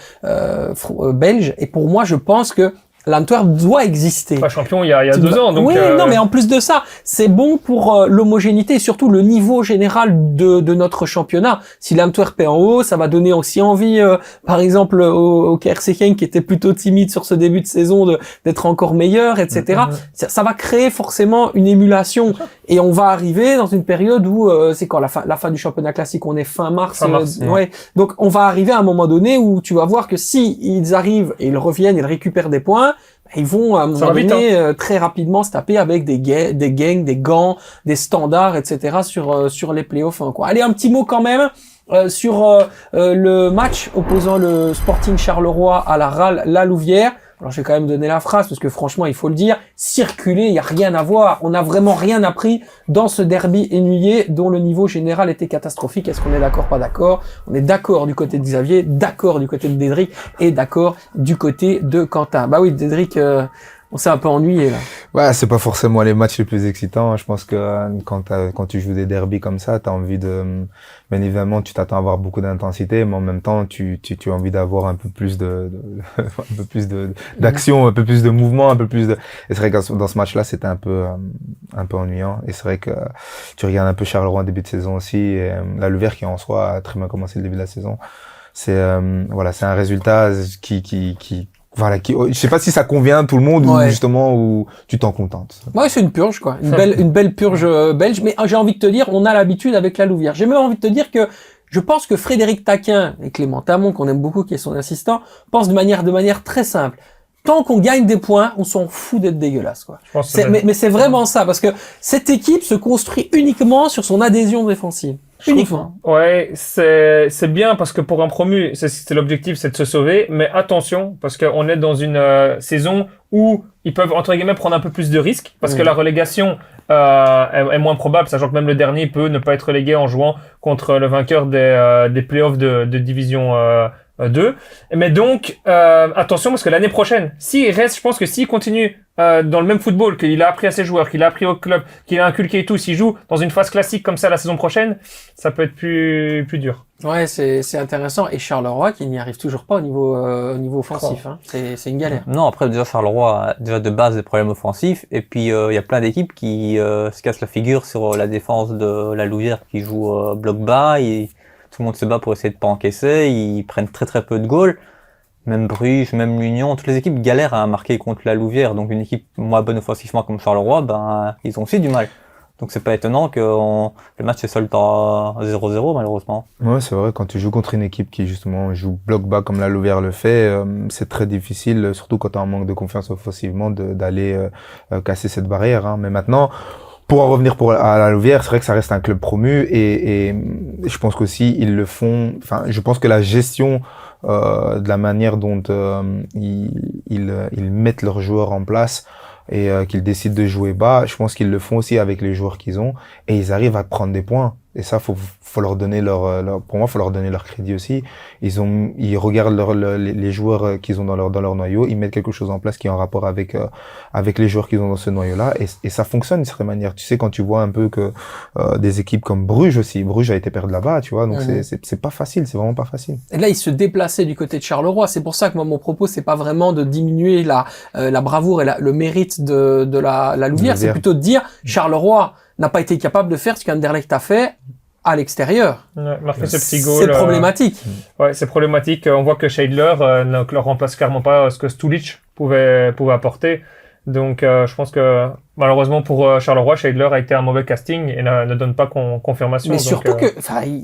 belge. Et pour moi, je pense que l'Antwerp doit exister. Pas champion il y a 2 ans, donc. Oui, non, mais en plus de ça, c'est bon pour l'homogénéité et surtout le niveau général de notre championnat. Si l'Antwerp est en haut, ça va donner aussi envie, par exemple, au KRC Genk qui était plutôt timide sur ce début de saison d'être encore meilleur, etc. Ça va créer forcément une émulation et on va arriver dans une période où c'est quand la fin du championnat classique, on est fin mars. Ouais. Donc on va arriver à un moment donné où tu vas voir que si ils arrivent et ils reviennent, ils récupèrent des points, ils vont à un moment donné très rapidement se taper avec des gangs, des gants, des standards, etc. sur les playoffs. Quoi. Allez, un petit mot quand même sur le match opposant le Sporting Charleroi à la RAL La Louvière. Alors je vais quand même donner la phrase parce que franchement il faut le dire, circuler, il y a rien à voir. On n'a vraiment rien appris dans ce derby ennuyé dont le niveau général était catastrophique. Est-ce qu'on est d'accord, pas d'accord? On est d'accord du côté de Xavier, d'accord du côté de Dédric et d'accord du côté de Quentin. Bah oui, Dédric, On s'est un peu ennuyé là. Ouais, c'est pas forcément les matchs les plus excitants. Je pense que quand tu joues des derbies comme ça, t'as envie bien évidemment, tu t'attends à avoir beaucoup d'intensité, mais en même temps, tu as envie d'avoir un peu plus un peu plus d'action, un peu plus de mouvement, un peu plus de. Et c'est vrai que dans ce match-là, c'était un peu ennuyant. Et c'est vrai que tu regardes un peu Charleroi en début de saison aussi, et la Louvière qui en soi a très bien commencé le début de la saison. C'est c'est un résultat je sais pas si ça convient à tout le monde ou justement où tu t'en contentes. Ouais, c'est une purge quoi, une belle purge belge. Mais j'ai envie de te dire, on a l'habitude avec la Louvière. J'ai même envie de te dire que je pense que Frédéric Taquin et Clément Tamon, qu'on aime beaucoup, qui est son assistant, pensent de manière très simple. Tant qu'on gagne des points, on s'en fout d'être dégueulasse quoi. Mais c'est vraiment ça, parce que cette équipe se construit uniquement sur son adhésion défensive. Uniquement. Ouais, c'est bien parce que pour un promu, c'est l'objectif, c'est de se sauver. Mais attention, parce qu'on est dans une saison où ils peuvent entre guillemets prendre un peu plus de risques, parce que la relégation est moins probable, sachant que même le dernier peut ne pas être relégué en jouant contre le vainqueur des playoffs de division 2. Mais donc attention, parce que l'année prochaine, s'il reste, je pense que s'il continue dans le même football qu'il a appris à ses joueurs, qu'il a appris au club, qu'il a inculqué et tout, s'il joue dans une phase classique comme ça la saison prochaine, ça peut être plus dur. Ouais, c'est intéressant. Et Charleroi qui n'y arrive toujours pas au niveau offensif. Hein. C'est une galère. Non, après déjà Charleroi a déjà de base des problèmes offensifs, et puis il y a plein d'équipes qui se cassent la figure sur la défense de la Louvière qui joue bloc bas, et tout le monde se bat pour essayer de pas encaisser, ils prennent très très peu de goals. Même Bruges, même l'Union, toutes les équipes galèrent à marquer contre la Louvière. Donc une équipe moins bonne offensivement comme Charleroi, ils ont aussi du mal. Donc c'est pas étonnant que le match se solde à 0-0 malheureusement. Ouais, c'est vrai, quand tu joues contre une équipe qui justement joue bloc bas comme la Louvière le fait, c'est très difficile, surtout quand tu as un manque de confiance offensivement, d'aller casser cette barrière. Hein. Mais maintenant, pour en revenir à la Louvière, c'est vrai que ça reste un club promu et je pense qu'aussi ils le font. Enfin, je pense que la gestion de la manière dont ils mettent leurs joueurs en place et qu'ils décident de jouer bas, je pense qu'ils le font aussi avec les joueurs qu'ils ont et ils arrivent à prendre des points. Et ça, faut leur donner pour moi, faut leur donner leur crédit aussi. Ils regardent les joueurs qu'ils ont dans leur noyau, ils mettent quelque chose en place qui est en rapport avec les joueurs qu'ils ont dans ce noyau-là, et ça fonctionne d'une certaine manière. Tu sais, quand tu vois un peu que des équipes comme Bruges aussi, Bruges a été perdre là-bas, tu vois, donc c'est pas facile, c'est vraiment pas facile. Et là, ils se déplaçaient du côté de Charleroi. C'est pour ça que moi, mon propos, c'est pas vraiment de diminuer la bravoure et le mérite de la Louvière, c'est plutôt de dire Charleroi n'a pas été capable de faire ce qu'Anderlecht a fait à l'extérieur. Ouais, marquer ce petit goal. C'est problématique. Ouais, c'est problématique. On voit que Scheidler ne remplace clairement pas ce que Stulic pouvait apporter. Donc, je pense que malheureusement pour Charleroi, Scheidler a été un mauvais casting et ne donne pas confirmation. Mais donc, surtout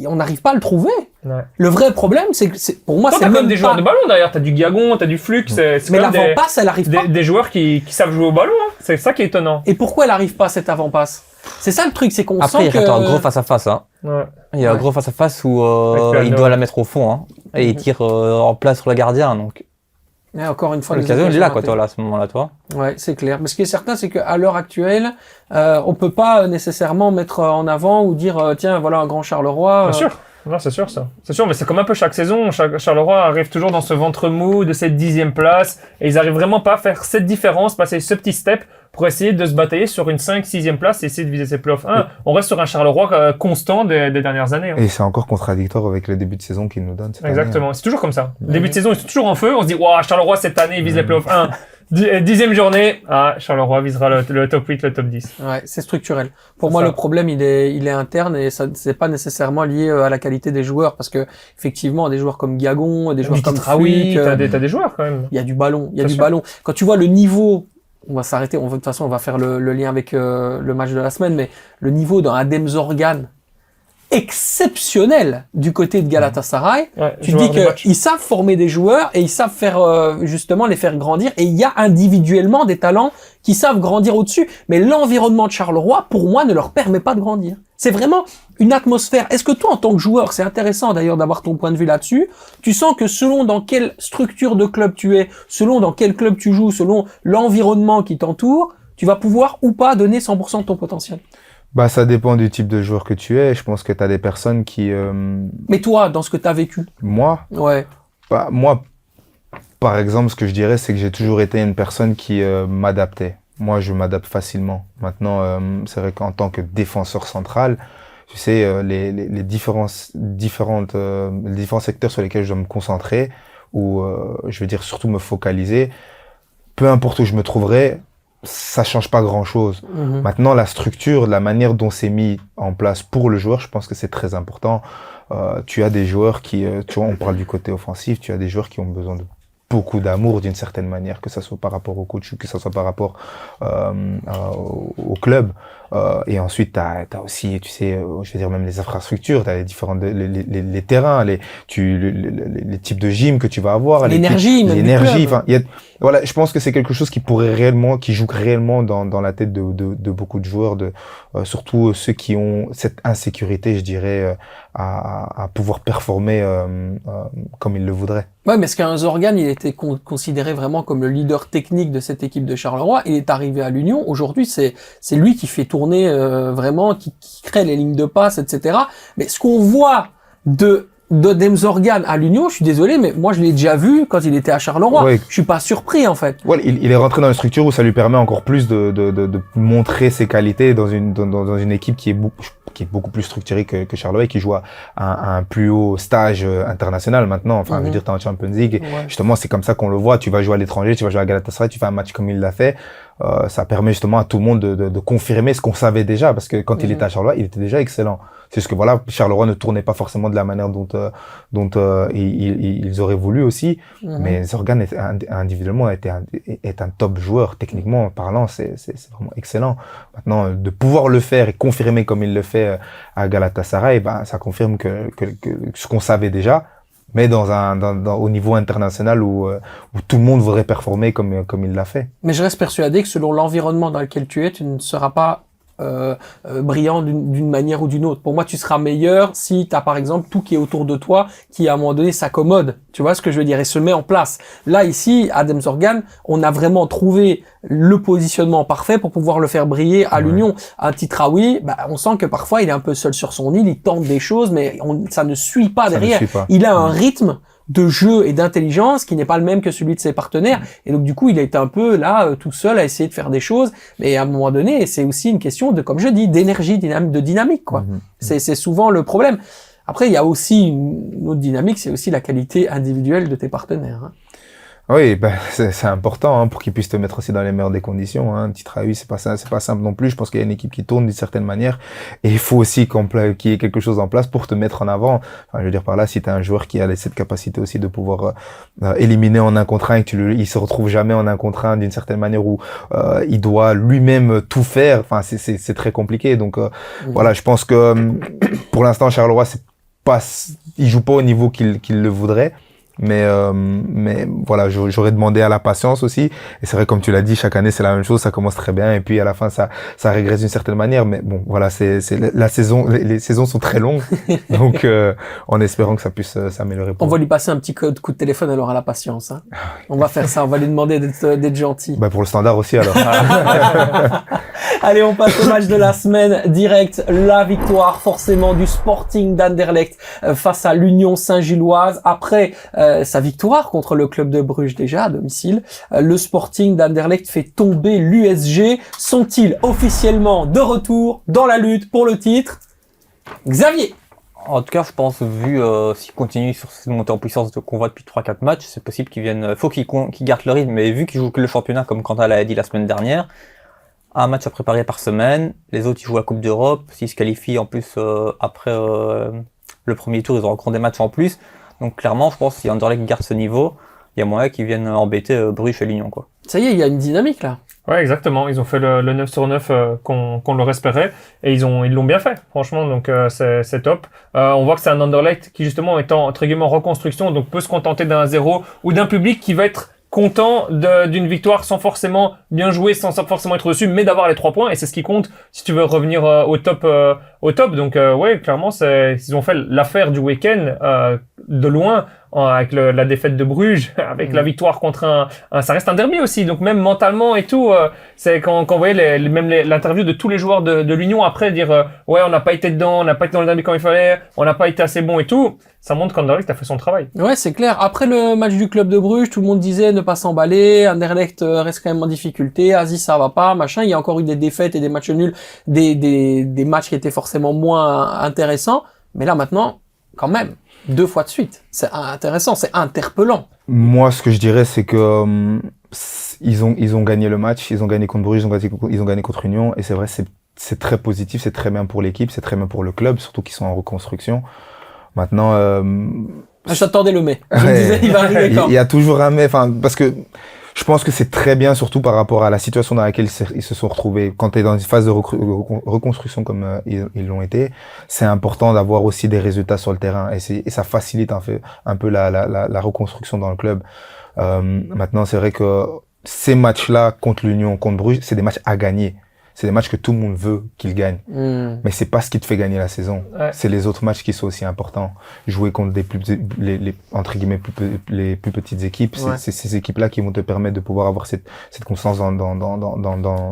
on n'arrive pas à le trouver. Ouais. Le vrai problème, c'est que pour moi, c'est même même des joueurs de ballon derrière. T'as du Gagon, t'as du Flux. Mais l'avant-passe, elle arrive pas. Des joueurs qui savent jouer au ballon. Hein. C'est ça qui est étonnant. Et pourquoi elle arrive pas cette avant-passe? C'est ça le truc, c'est qu'on sent que... Après, il y a un gros face-à-face. Hein. Ouais. Il y a un gros face-à-face où il doit la mettre au fond. Hein, et il tire en place sur le gardien. Donc. Et encore une fois, l'occasion est là, quoi, toi, là, à ce moment-là, toi. Ouais, c'est clair. Mais ce qui est certain, c'est qu'à l'heure actuelle, on peut pas nécessairement mettre en avant ou dire, tiens, voilà un grand Charleroi. Bien sûr. Non, c'est sûr, ça. C'est sûr, mais c'est comme un peu chaque saison. Charleroi arrive toujours dans ce ventre mou de cette 10e place. Et ils arrivent vraiment pas à faire cette différence, passer ce petit step pour essayer de se batailler sur une 5-6e place et essayer de viser ces playoffs 1. On reste sur un Charleroi constant des dernières années. Hein. Et c'est encore contradictoire avec le début de saison qu'ils nous donnent cette Exactement. année. C'est toujours comme ça. Début de saison, ils sont toujours en feu. On se dit, waouh, Charleroi cette année, il vise les playoffs 1. 10e journée, Charleroi visera le top 8, le top 10. Ouais, c'est structurel. Pour moi, le problème, il est interne et ça, c'est pas nécessairement lié à la qualité des joueurs parce que, effectivement, des joueurs comme Gagon, des joueurs comme Traoui, t'as des joueurs quand même. Il y a du ballon, ballon. Quand tu vois le niveau, on va s'arrêter, de toute façon, on va faire le lien avec le match de la semaine, mais le niveau dans Adem Zorgan, exceptionnel du côté de Galatasaray. Ouais, tu te dis qu'ils savent former des joueurs et ils savent faire justement les faire grandir, et il y a individuellement des talents qui savent grandir au-dessus, mais l'environnement de Charleroi pour moi ne leur permet pas de grandir. C'est vraiment une atmosphère. Est-ce que toi en tant que joueur, c'est intéressant d'ailleurs d'avoir ton point de vue là-dessus, tu sens que selon dans quelle structure de club tu es, selon dans quel club tu joues, selon l'environnement qui t'entoure, tu vas pouvoir ou pas donner 100% de ton potentiel? Bah, ça dépend du type de joueur que tu es. Je pense que tu as des personnes qui... Mais toi, dans ce que tu as vécu? Moi? Ouais. Bah, moi, par exemple, ce que je dirais, c'est que j'ai toujours été une personne qui m'adaptait. Moi, je m'adapte facilement. Maintenant, c'est vrai qu'en tant que défenseur central, tu sais, les différents secteurs sur lesquels je dois me concentrer, ou je veux dire surtout me focaliser, peu importe où je me trouverai, ça change pas grand-chose. Maintenant, la structure, la manière dont c'est mis en place pour le joueur, je pense que c'est très important. Tu as des joueurs qui, tu vois, on parle du côté offensif, tu as des joueurs qui ont besoin de beaucoup d'amour d'une certaine manière, que ça soit par rapport au coach ou que ça soit par rapport au club. Et ensuite, t'as aussi, tu sais, je veux dire même les infrastructures, t'as les différents les terrains, les types de gym que tu vas avoir, l'énergie, enfin, voilà, je pense que c'est quelque chose qui pourrait réellement, qui joue réellement dans la tête de beaucoup de joueurs, surtout ceux qui ont cette insécurité, je dirais, à pouvoir performer comme ils le voudraient. Ouais, mais est-ce qu'un Zorgan, il était considéré vraiment comme le leader technique de cette équipe de Charleroi? Il est arrivé à l'Union. Aujourd'hui, c'est lui qui fait tourner vraiment, qui crée les lignes de passe, etc. Mais ce qu'on voit de Demzorgan à l'Union, je suis désolé, mais moi je l'ai déjà vu quand il était à Charleroi. Ouais. Je suis pas surpris en fait. Ouais, il est rentré dans une structure où ça lui permet encore plus de montrer ses qualités dans une équipe qui est beaucoup plus structurée que Charleroi et qui joue à un plus haut stage international maintenant. Enfin, je veux dire, t'es en Champions League. Ouais. Justement, c'est comme ça qu'on le voit. Tu vas jouer à l'étranger, tu vas jouer à Galatasaray, tu fais un match comme il l'a fait. Ça permet justement à tout le monde de confirmer ce qu'on savait déjà, parce que quand il était à Charleroi, il était déjà excellent. C'est juste que voilà, Charleroi ne tournait pas forcément de la manière dont ils auraient voulu aussi. Mais Zorgan individuellement est un top joueur, techniquement parlant, c'est vraiment excellent. Maintenant, de pouvoir le faire et confirmer comme il le fait à Galatasaray, ben ça confirme que ce qu'on savait déjà, mais au niveau international où tout le monde voudrait performer comme il l'a fait. Mais je reste persuadé que selon l'environnement dans lequel tu es, tu ne seras pas brillant d'une manière ou d'une autre. Pour moi, tu seras meilleur si tu as par exemple tout qui est autour de toi qui à un moment donné s'accommode. Tu vois ce que je veux dire, et se met en place. Là ici, à Demzorgan, on a vraiment trouvé le positionnement parfait pour pouvoir le faire briller à l'Union. Un Titraoui, bah, on sent que parfois il est un peu seul sur son île, il tente des choses, mais ça ne suit pas derrière. Il a un rythme de jeu et d'intelligence qui n'est pas le même que celui de ses partenaires, et donc du coup il est un peu là tout seul à essayer de faire des choses, mais à un moment donné c'est aussi une question de, comme je dis, d'énergie, de dynamique quoi. C'est souvent le problème. Après il y a aussi une autre dynamique, c'est aussi la qualité individuelle de tes partenaires, hein. Oui, ben c'est important hein, pour qu'ils puissent te mettre aussi dans les meilleures des conditions. Hein. Titraoui, c'est pas simple non plus. Je pense qu'il y a une équipe qui tourne d'une certaine manière, et il faut aussi qu'il y ait quelque chose en place pour te mettre en avant. Enfin, je veux dire par là, si tu as un joueur qui a cette capacité aussi de pouvoir éliminer en 1 contre 1 et que il se retrouve jamais en 1 contre 1 d'une certaine manière où il doit lui-même tout faire. Enfin, c'est très compliqué. Donc voilà, je pense que pour l'instant, Charleroi, il joue pas au niveau qu'il le voudrait. Mais voilà, j'aurais demandé à la patience aussi. Et c'est vrai, comme tu l'as dit, chaque année c'est la même chose, ça commence très bien et puis à la fin ça régresse d'une certaine manière. Mais bon, voilà, la saison, les saisons sont très longues, donc en espérant que ça puisse s'améliorer. On va lui passer un petit coup de téléphone, elle aura la patience. Hein. On va faire ça, on va lui demander d'être gentil. Bah pour le standard aussi alors. Allez, on passe au match de la semaine direct. La victoire forcément du Sporting d'Anderlecht face à l'Union Saint-Gilloise. Après sa victoire contre le club de Bruges déjà à domicile, le Sporting d'Anderlecht fait tomber l'USG. Sont-ils officiellement de retour dans la lutte pour le titre? Xavier? En tout cas, je pense, vu s'ils continuent sur cette montée en puissance qu'on voit depuis 3-4 matchs, c'est possible qu'ils viennent, faut qu'ils gardent le rythme, mais vu qu'ils jouent que le championnat, comme Quentin l'a dit la semaine dernière, un match à préparer par semaine, les autres ils jouent la Coupe d'Europe, s'ils se qualifient en plus après le premier tour, ils auront encore des matchs en plus. Donc clairement, je pense que si Anderlecht garde ce niveau, il y a moyen qu'ils viennent embêter Bruges et l'Union, quoi. Ça y est, il y a une dynamique là. Ouais, exactement. Ils ont fait le 9 sur 9 qu'on leur espérait, et ils l'ont bien fait, franchement. Donc c'est top. On voit que c'est un Anderlecht qui justement est entre guillemets en reconstruction, donc peut se contenter d'un 0 ou d'un public qui va être content d'une victoire sans forcément bien jouer, sans forcément être reçu, mais d'avoir les 3 points, et c'est ce qui compte si tu veux revenir au top. Donc ouais, clairement ils ont fait l'affaire du week-end de loin avec la défaite de Bruges, avec la victoire contre ça reste un derby aussi. Donc même mentalement et tout, c'est quand vous voyez l'interview de tous les joueurs de l'Union après dire ouais, on n'a pas été dedans, on n'a pas été dans le derby comme il fallait, on n'a pas été assez bon et tout. Ça montre qu'Anderlecht a fait son travail. Ouais, c'est clair. Après le match du club de Bruges, tout le monde disait ne pas s'emballer. Anderlecht reste quand même en difficulté. Aziz, ça va pas, machin. Il y a encore eu des défaites et des matchs nuls, des matchs qui étaient forcément moins intéressants. Mais là, maintenant, quand même, 2 fois de suite. C'est intéressant, c'est interpellant. Moi, ce que je dirais, c'est que ils ont gagné le match, ils ont gagné contre Bruges, ils ont gagné contre Union, et c'est vrai, c'est très positif, c'est très bien pour l'équipe, c'est très bien pour le club, surtout qu'ils sont en reconstruction. Maintenant, j'attendais le mais. Je me disais, il va arriver quand. Il y a toujours un mais, enfin, parce que je pense que c'est très bien, surtout par rapport à la situation dans laquelle ils se sont retrouvés. Quand tu es dans une phase de reconstruction comme ils l'ont été, c'est important d'avoir aussi des résultats sur le terrain, et ça facilite un peu la reconstruction dans le club. Maintenant, c'est vrai que ces matchs-là contre l'Union, contre Bruges, c'est des matchs à gagner. C'est des matchs que tout le monde veut qu'ils gagnent. Mais c'est pas ce qui te fait gagner la saison. Ouais. C'est les autres matchs qui sont aussi importants. Jouer contre entre guillemets, les plus petites équipes. Ouais. C'est ces équipes-là qui vont te permettre de pouvoir avoir cette constance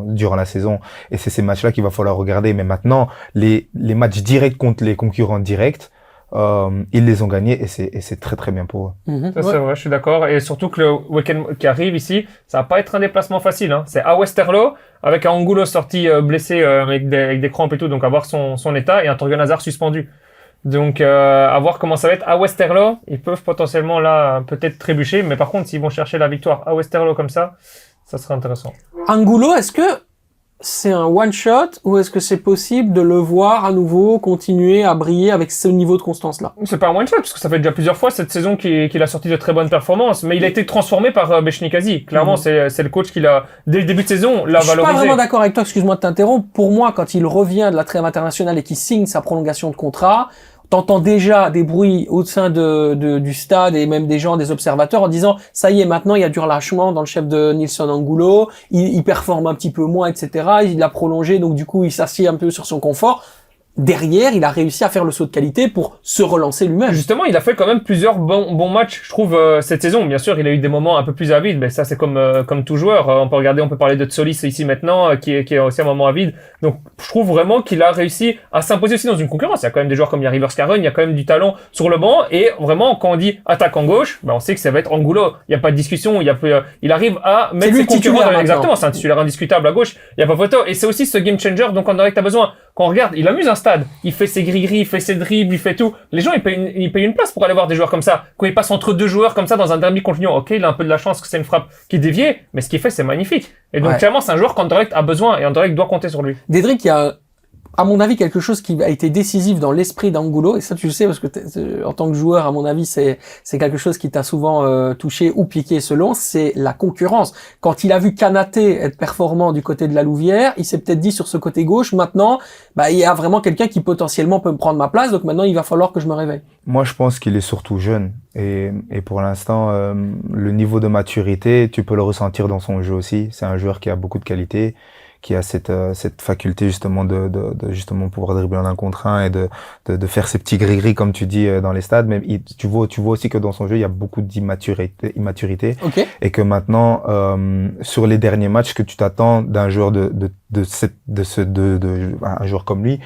durant la saison. Et c'est ces matchs-là qu'il va falloir regarder. Mais maintenant, les matchs directs contre les concurrents directs, ils les ont gagnés, et c'est très très bien pour eux. Ça, c'est vrai, je suis d'accord. Et surtout que le week-end qui arrive ici, ça va pas être un déplacement facile, hein. C'est à Westerlo, avec un Angulo sorti blessé avec des crampes et tout, donc à voir son état, et un Torgan Hazard suspendu. Donc à voir comment ça va être à Westerlo. Ils peuvent potentiellement là peut-être trébucher, mais par contre s'ils vont chercher la victoire à Westerlo comme ça serait intéressant. Angulo, est-ce que c'est un one-shot ou est-ce que c'est possible de le voir à nouveau continuer à briller avec ce niveau de constance-là? C'est pas un one-shot, parce que ça fait déjà plusieurs fois cette saison qu'il a sorti de très bonnes performances, mais il a été transformé par Bechnikazi. Clairement, c'est le coach qui l'a, dès le début de saison, l'a valorisé. Je suis pas vraiment d'accord avec toi, excuse-moi de t'interrompre. Pour moi, quand il revient de la trêve internationale et qu'il signe sa prolongation de contrat, t'entends déjà des bruits au sein du stade et même des gens, des observateurs en disant ça y est, maintenant il y a du relâchement dans le chef de Nilsson Angulo, il performe un petit peu moins, etc. Il a prolongé, donc du coup il s'assied un peu sur son confort. Derrière, il a réussi à faire le saut de qualité pour se relancer lui-même. Justement, il a fait quand même plusieurs bons matchs, je trouve, cette saison. Bien sûr, il a eu des moments un peu plus avides, mais ça, c'est comme tout joueur. On peut parler de Tsolis ici maintenant, qui est aussi un moment avide. Donc, je trouve vraiment qu'il a réussi à s'imposer aussi dans une concurrence. Il y a quand même des joueurs comme Rivers Caron, il y a quand même du talent sur le banc, et vraiment, quand on dit attaquant gauche, on sait que ça va être Angulo. Il n'y a pas de discussion, il arrive à mettre ses concurrents exactement. C'est un titulaire indiscutable à gauche. Il n'y a pas photo. Et c'est aussi ce game changer dont Anderlecht a besoin. Quand on regarde, il amuse un stade. Il fait ses gris-gris, il fait ses dribbles, il fait tout. Les gens, ils payent une place pour aller voir des joueurs comme ça. Quand il passe entre 2 joueurs comme ça dans un derby contre Lyon, ok, il a un peu de la chance que c'est une frappe qui est déviée, mais ce qu'il fait, c'est magnifique. Et donc, clairement, c'est un joueur qu'Anderlecht a besoin, et Anderlecht doit compter sur lui. Dédric, il y a, à mon avis, quelque chose qui a été décisif dans l'esprit d'Angulo, et ça tu le sais parce que en tant que joueur, à mon avis, c'est quelque chose qui t'a souvent touché ou piqué selon, c'est la concurrence. Quand il a vu Kanaté être performant du côté de la Louvière, il s'est peut-être dit sur ce côté gauche, maintenant, il y a vraiment quelqu'un qui potentiellement peut me prendre ma place, donc maintenant il va falloir que je me réveille. Moi, je pense qu'il est surtout jeune, et pour l'instant, le niveau de maturité, tu peux le ressentir dans son jeu aussi. C'est un joueur qui a beaucoup de qualité, qui a cette faculté justement de justement pouvoir dribbler en 1 contre 1 et de faire ces petits gris-gris comme tu dis dans les stades. Mais tu vois aussi que dans son jeu il y a beaucoup d'immaturité, Okay. et que maintenant sur les derniers matchs que tu t'attends d'un joueur un joueur comme lui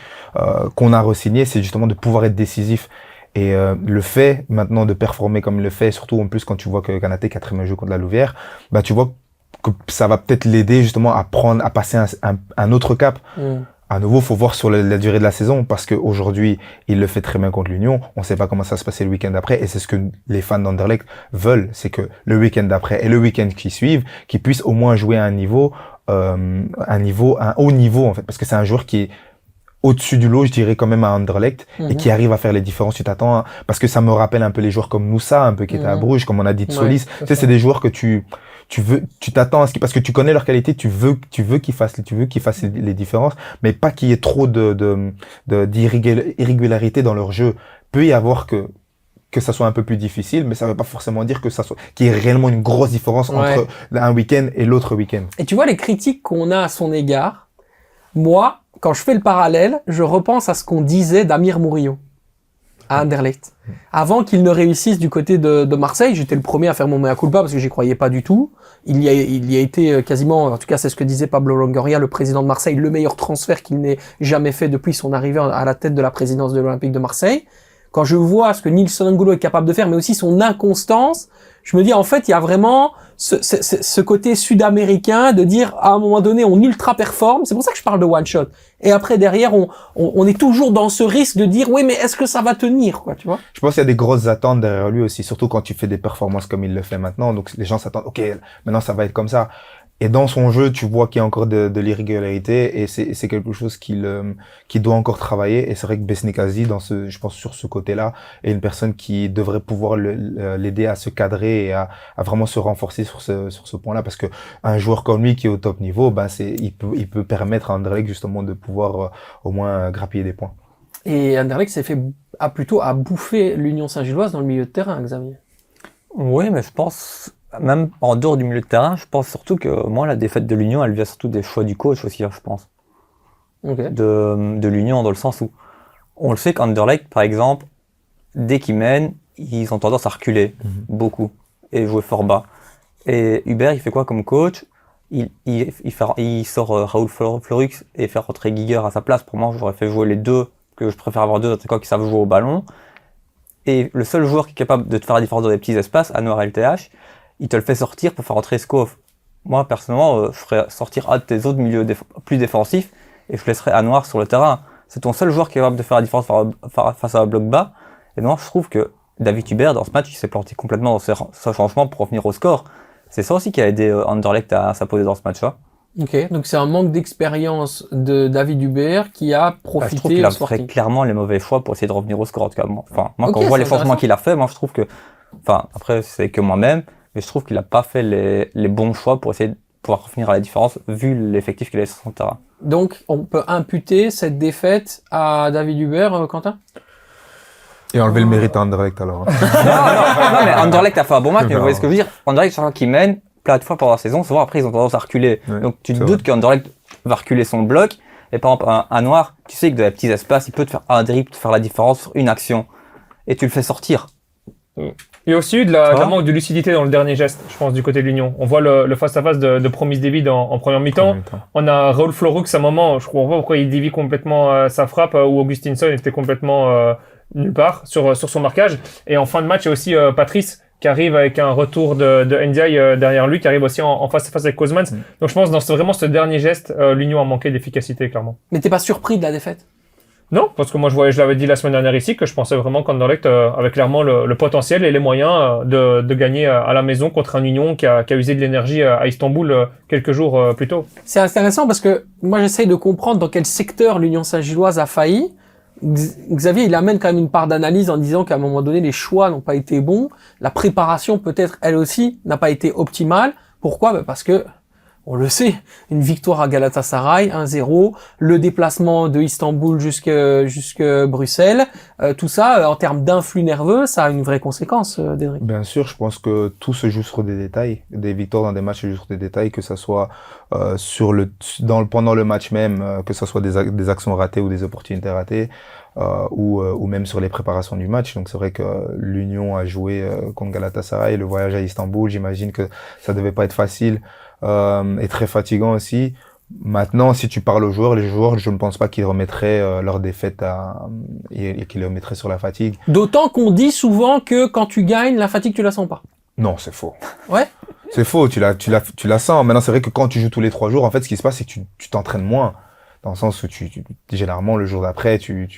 qu'on a re-signé, c'est justement de pouvoir être décisif. Et le fait maintenant de performer comme il le fait, surtout en plus quand tu vois que Kanaté qui a très bien joué contre la Louvière, tu vois que ça va peut-être l'aider justement à passer un autre cap. À nouveau, faut voir sur la durée de la saison, parce que aujourd'hui, il le fait très bien contre l'Union. On sait pas comment ça va se passer le week-end d'après, et c'est ce que les fans d'Anderlecht veulent, c'est que le week-end d'après et le week-end qui suivent, qu'ils puissent au moins jouer à un haut niveau en fait, parce que c'est un joueur qui est au-dessus du lot, je dirais quand même à Anderlecht, et qui arrive à faire les différences. Tu t'attends, parce que ça me rappelle un peu les joueurs comme Moussa, un peu qui était à Bruges, comme on a dit de Solis. Tu sais, c'est des joueurs que tu t'attends à ce parce que tu connais leur qualité, tu veux qu'ils fassent les différences, mais pas qu'il y ait trop d'irrégularité dans leur jeu. Peut y avoir que ça soit un peu plus difficile, mais ça veut pas forcément dire qu'il y ait réellement une grosse différence entre un week-end et l'autre week-end. Et tu vois les critiques qu'on a à son égard, moi, quand je fais le parallèle, je repense à ce qu'on disait d'Amir Murillo. à Anderlecht. Avant qu'il ne réussisse du côté de Marseille, j'étais le premier à faire mon mea culpa parce que j'y croyais pas du tout. Il y a été quasiment, en tout cas c'est ce que disait Pablo Longoria, le président de Marseille, le meilleur transfert qu'il n'ait jamais fait depuis son arrivée à la tête de la présidence de l'Olympique de Marseille. Quand je vois ce que Nilson Angulo est capable de faire, mais aussi son inconstance, je me dis en fait il y a vraiment ce côté sud-américain de dire à un moment donné on ultra performe. C'est pour ça que je parle de one shot. Et après derrière on est toujours dans ce risque de dire oui mais est-ce que ça va tenir quoi, tu vois? Je pense qu'il y a des grosses attentes derrière lui aussi, surtout quand tu fais des performances comme il le fait maintenant. Donc les gens s'attendent, ok, maintenant ça va être comme ça. Et dans son jeu, tu vois qu'il y a encore de l'irrégularité et c'est quelque chose qu'il doit encore travailler. Et c'est vrai que Besnikazi, je pense sur ce côté-là, est une personne qui devrait pouvoir l'aider à se cadrer et à vraiment se renforcer sur ce point-là, parce que un joueur comme lui qui est au top niveau, ben il peut permettre à Anderlecht justement de pouvoir au moins grappiller des points. Et Anderlecht a plutôt bouffer l'Union Saint-Gilloise dans le milieu de terrain, Xavier. Oui, mais je pense, même en dehors du milieu de terrain, je pense surtout que moi, la défaite de l'Union, elle vient surtout des choix du coach aussi, je pense. Okay. De l'Union, dans le sens où on le sait qu'Anderlecht, par exemple, dès qu'ils mènent, ils ont tendance à reculer beaucoup et jouer fort bas. Et Hubert, il fait quoi comme coach? Il sort Raoul Florux et fait rentrer Giger à sa place. Pour moi, j'aurais fait jouer les deux, que je préfère avoir deux attaquants qui savent jouer au ballon. Et le seul joueur qui est capable de te faire la différence dans des petits espaces, Anouar LTH, il te le fait sortir pour faire rentrer Skov. Moi, personnellement, je ferais sortir un de tes autres milieux plus défensifs et je laisserais Anouar sur le terrain. C'est ton seul joueur qui est capable de faire la différence face à un bloc bas. Et donc, je trouve que David Hubert, dans ce match, il s'est planté complètement dans ce changement pour revenir au score. C'est ça aussi qui a aidé Anderlecht à s'imposer dans ce match-là. Ok, donc c'est un manque d'expérience de David Hubert qui a profité. Je trouve qu'il a fait clairement les mauvais choix pour essayer de revenir au score. En tout cas, moi, quand on voit les intéressant. changements qu'il a fait, moi je trouve que, après c'est que moi-même, mais je trouve qu'il a pas fait les bons choix pour essayer de pouvoir revenir à la différence vu l'effectif qu'il a sur son terrain. Donc on peut imputer cette défaite à David Hubert, Quentin? Et enlever le mérite à Anderlecht alors. non, mais Anderlecht a fait un bon match, mais vous voyez ce que je veux dire. Anderlecht, chaque fois qu'il mène, plein de fois pendant la saison, souvent après ils ont tendance à reculer. Ouais, donc tu te doutes qu'Anderlecht va reculer son bloc. Et par exemple, un noir, tu sais que dans les petits espaces, il peut te faire un dribble, te faire la différence sur une action. Et tu le fais sortir. Il y a aussi eu de la manque de lucidité dans le dernier geste, je pense, du côté de l'Union. On voit le face-à-face de Promise David en première mi-temps. On a Raoul Florux à un moment, je comprends pas pourquoi il dévie complètement sa frappe, où Augustinson était complètement nulle part sur son marquage. Et en fin de match, il y a aussi Patrice qui arrive avec un retour de Ndiaye derrière lui, qui arrive aussi en face-à-face avec Kozmans. Donc je pense dans vraiment ce dernier geste, l'Union a manqué d'efficacité, clairement. Mais t'es pas surpris de la défaite? Non, parce que moi je l'avais dit la semaine dernière ici, que je pensais vraiment qu'Anderlecht avait clairement le potentiel et les moyens de gagner à la maison contre un Union qui a usé de l'énergie à Istanbul quelques jours plus tôt. C'est intéressant parce que moi j'essaye de comprendre dans quel secteur l'Union Saint-Gilloise a failli. Xavier, il amène quand même une part d'analyse en disant qu'à un moment donné, les choix n'ont pas été bons. La préparation, peut-être, elle aussi, n'a pas été optimale. Pourquoi? Parce que, on le sait, une victoire à Galatasaray, 1-0, le déplacement de Istanbul jusque Bruxelles, tout ça, en termes d'influx nerveux, ça a une vraie conséquence, Dédric. Bien sûr, je pense que tout se joue sur des détails. Des victoires dans des matchs se jouent sur des détails, que ça soit pendant le match même, que ça soit des actions ratées ou des opportunités ratées, ou même sur les préparations du match. Donc c'est vrai que l'Union a joué contre Galatasaray, le voyage à Istanbul, j'imagine que ça devait pas être facile et très fatigant aussi. Maintenant, si tu parles aux joueurs, les joueurs, je ne pense pas qu'ils remettraient leur défaite et qu'ils le mettraient sur la fatigue. D'autant qu'on dit souvent que quand tu gagnes, la fatigue, tu la sens pas. Non, c'est faux. Ouais. C'est faux, tu la sens. Maintenant, c'est vrai que quand tu joues tous les 3 jours, en fait, ce qui se passe, c'est que tu t'entraînes moins. Dans le sens où généralement, le jour d'après, tu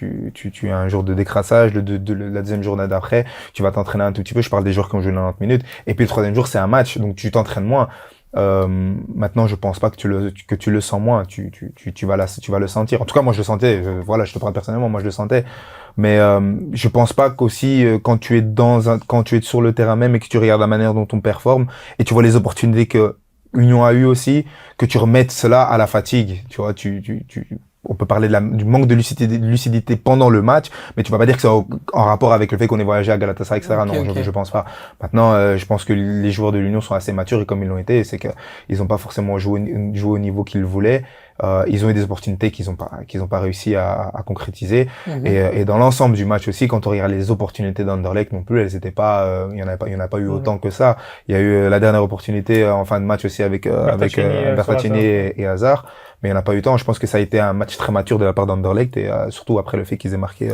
as un jour de décrassage, la deuxième journée d'après, tu vas t'entraîner un tout petit peu. Je parle des joueurs qui ont joué 90 minutes. Et puis le troisième jour, c'est un match. Donc, tu t'entraînes moins. Maintenant, je pense pas que tu le sens moins. Tu vas le sentir. En tout cas, moi, je le sentais. Je te parle personnellement, moi, je le sentais. Mais, je pense pas qu'aussi, quand tu es sur le terrain même et que tu regardes la manière dont on performe et tu vois les opportunités que Union a eu aussi, que tu remettes cela à la fatigue. Tu vois, on peut parler du manque de lucidité pendant le match, mais tu vas pas dire que c'est en rapport avec le fait qu'on ait voyagé à Galatasaray, etc. Okay, non, je pense pas. Maintenant, je pense que les joueurs de l'Union sont assez matures et comme ils l'ont été, c'est qu'ils ont pas forcément joué au niveau qu'ils voulaient. Ils ont eu des opportunités qu'ils ont pas réussi à concrétiser. Mhm. Et dans l'ensemble du match aussi, quand on regarde les opportunités d'Anderlecht non plus, elles étaient pas, il y en a pas eu autant que ça. Il y a eu la dernière opportunité en fin de match aussi avec Bertaccini et Hazard, mais il n'y en a pas eu tant. Je pense que ça a été un match très mature de la part d'Anderlecht et surtout après le fait qu'ils aient marqué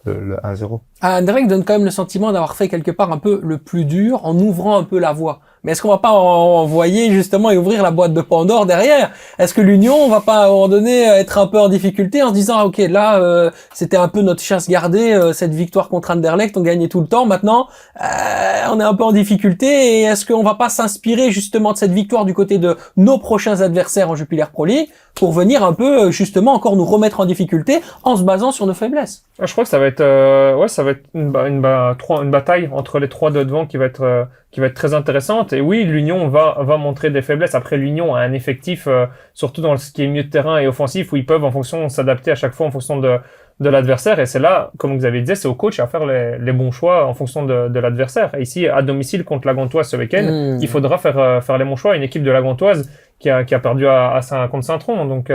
le 1-0. Anderlecht donne quand même le sentiment d'avoir fait quelque part un peu le plus dur en ouvrant un peu la voie. Mais est-ce qu'on va pas envoyer justement et ouvrir la boîte de Pandore derrière? Est-ce que l'Union va pas à un moment donné être un peu en difficulté en se disant ok là c'était un peu notre chasse gardée cette victoire contre Anderlecht, on gagnait tout le temps, maintenant on est un peu en difficulté et est-ce qu'on va pas s'inspirer justement de cette victoire du côté de nos prochains adversaires en Jupiler Pro League pour venir un peu justement encore nous remettre en difficulté en se basant sur nos faiblesses? Je crois que ça va être une bataille entre les trois de devant qui va être très intéressante. Et oui, l'Union va montrer des faiblesses. Après, l'Union a un effectif, surtout dans ce qui est milieu de terrain et offensif, où ils peuvent en fonction s'adapter à chaque fois en fonction de l'adversaire. Et c'est là, comme vous avez dit, c'est au coach à faire les bons choix en fonction de l'adversaire. Et ici, à domicile contre la Gantoise ce week-end, il faudra faire les bons choix. Une équipe de la Gantoise qui a perdu contre Saint-Tron. Donc,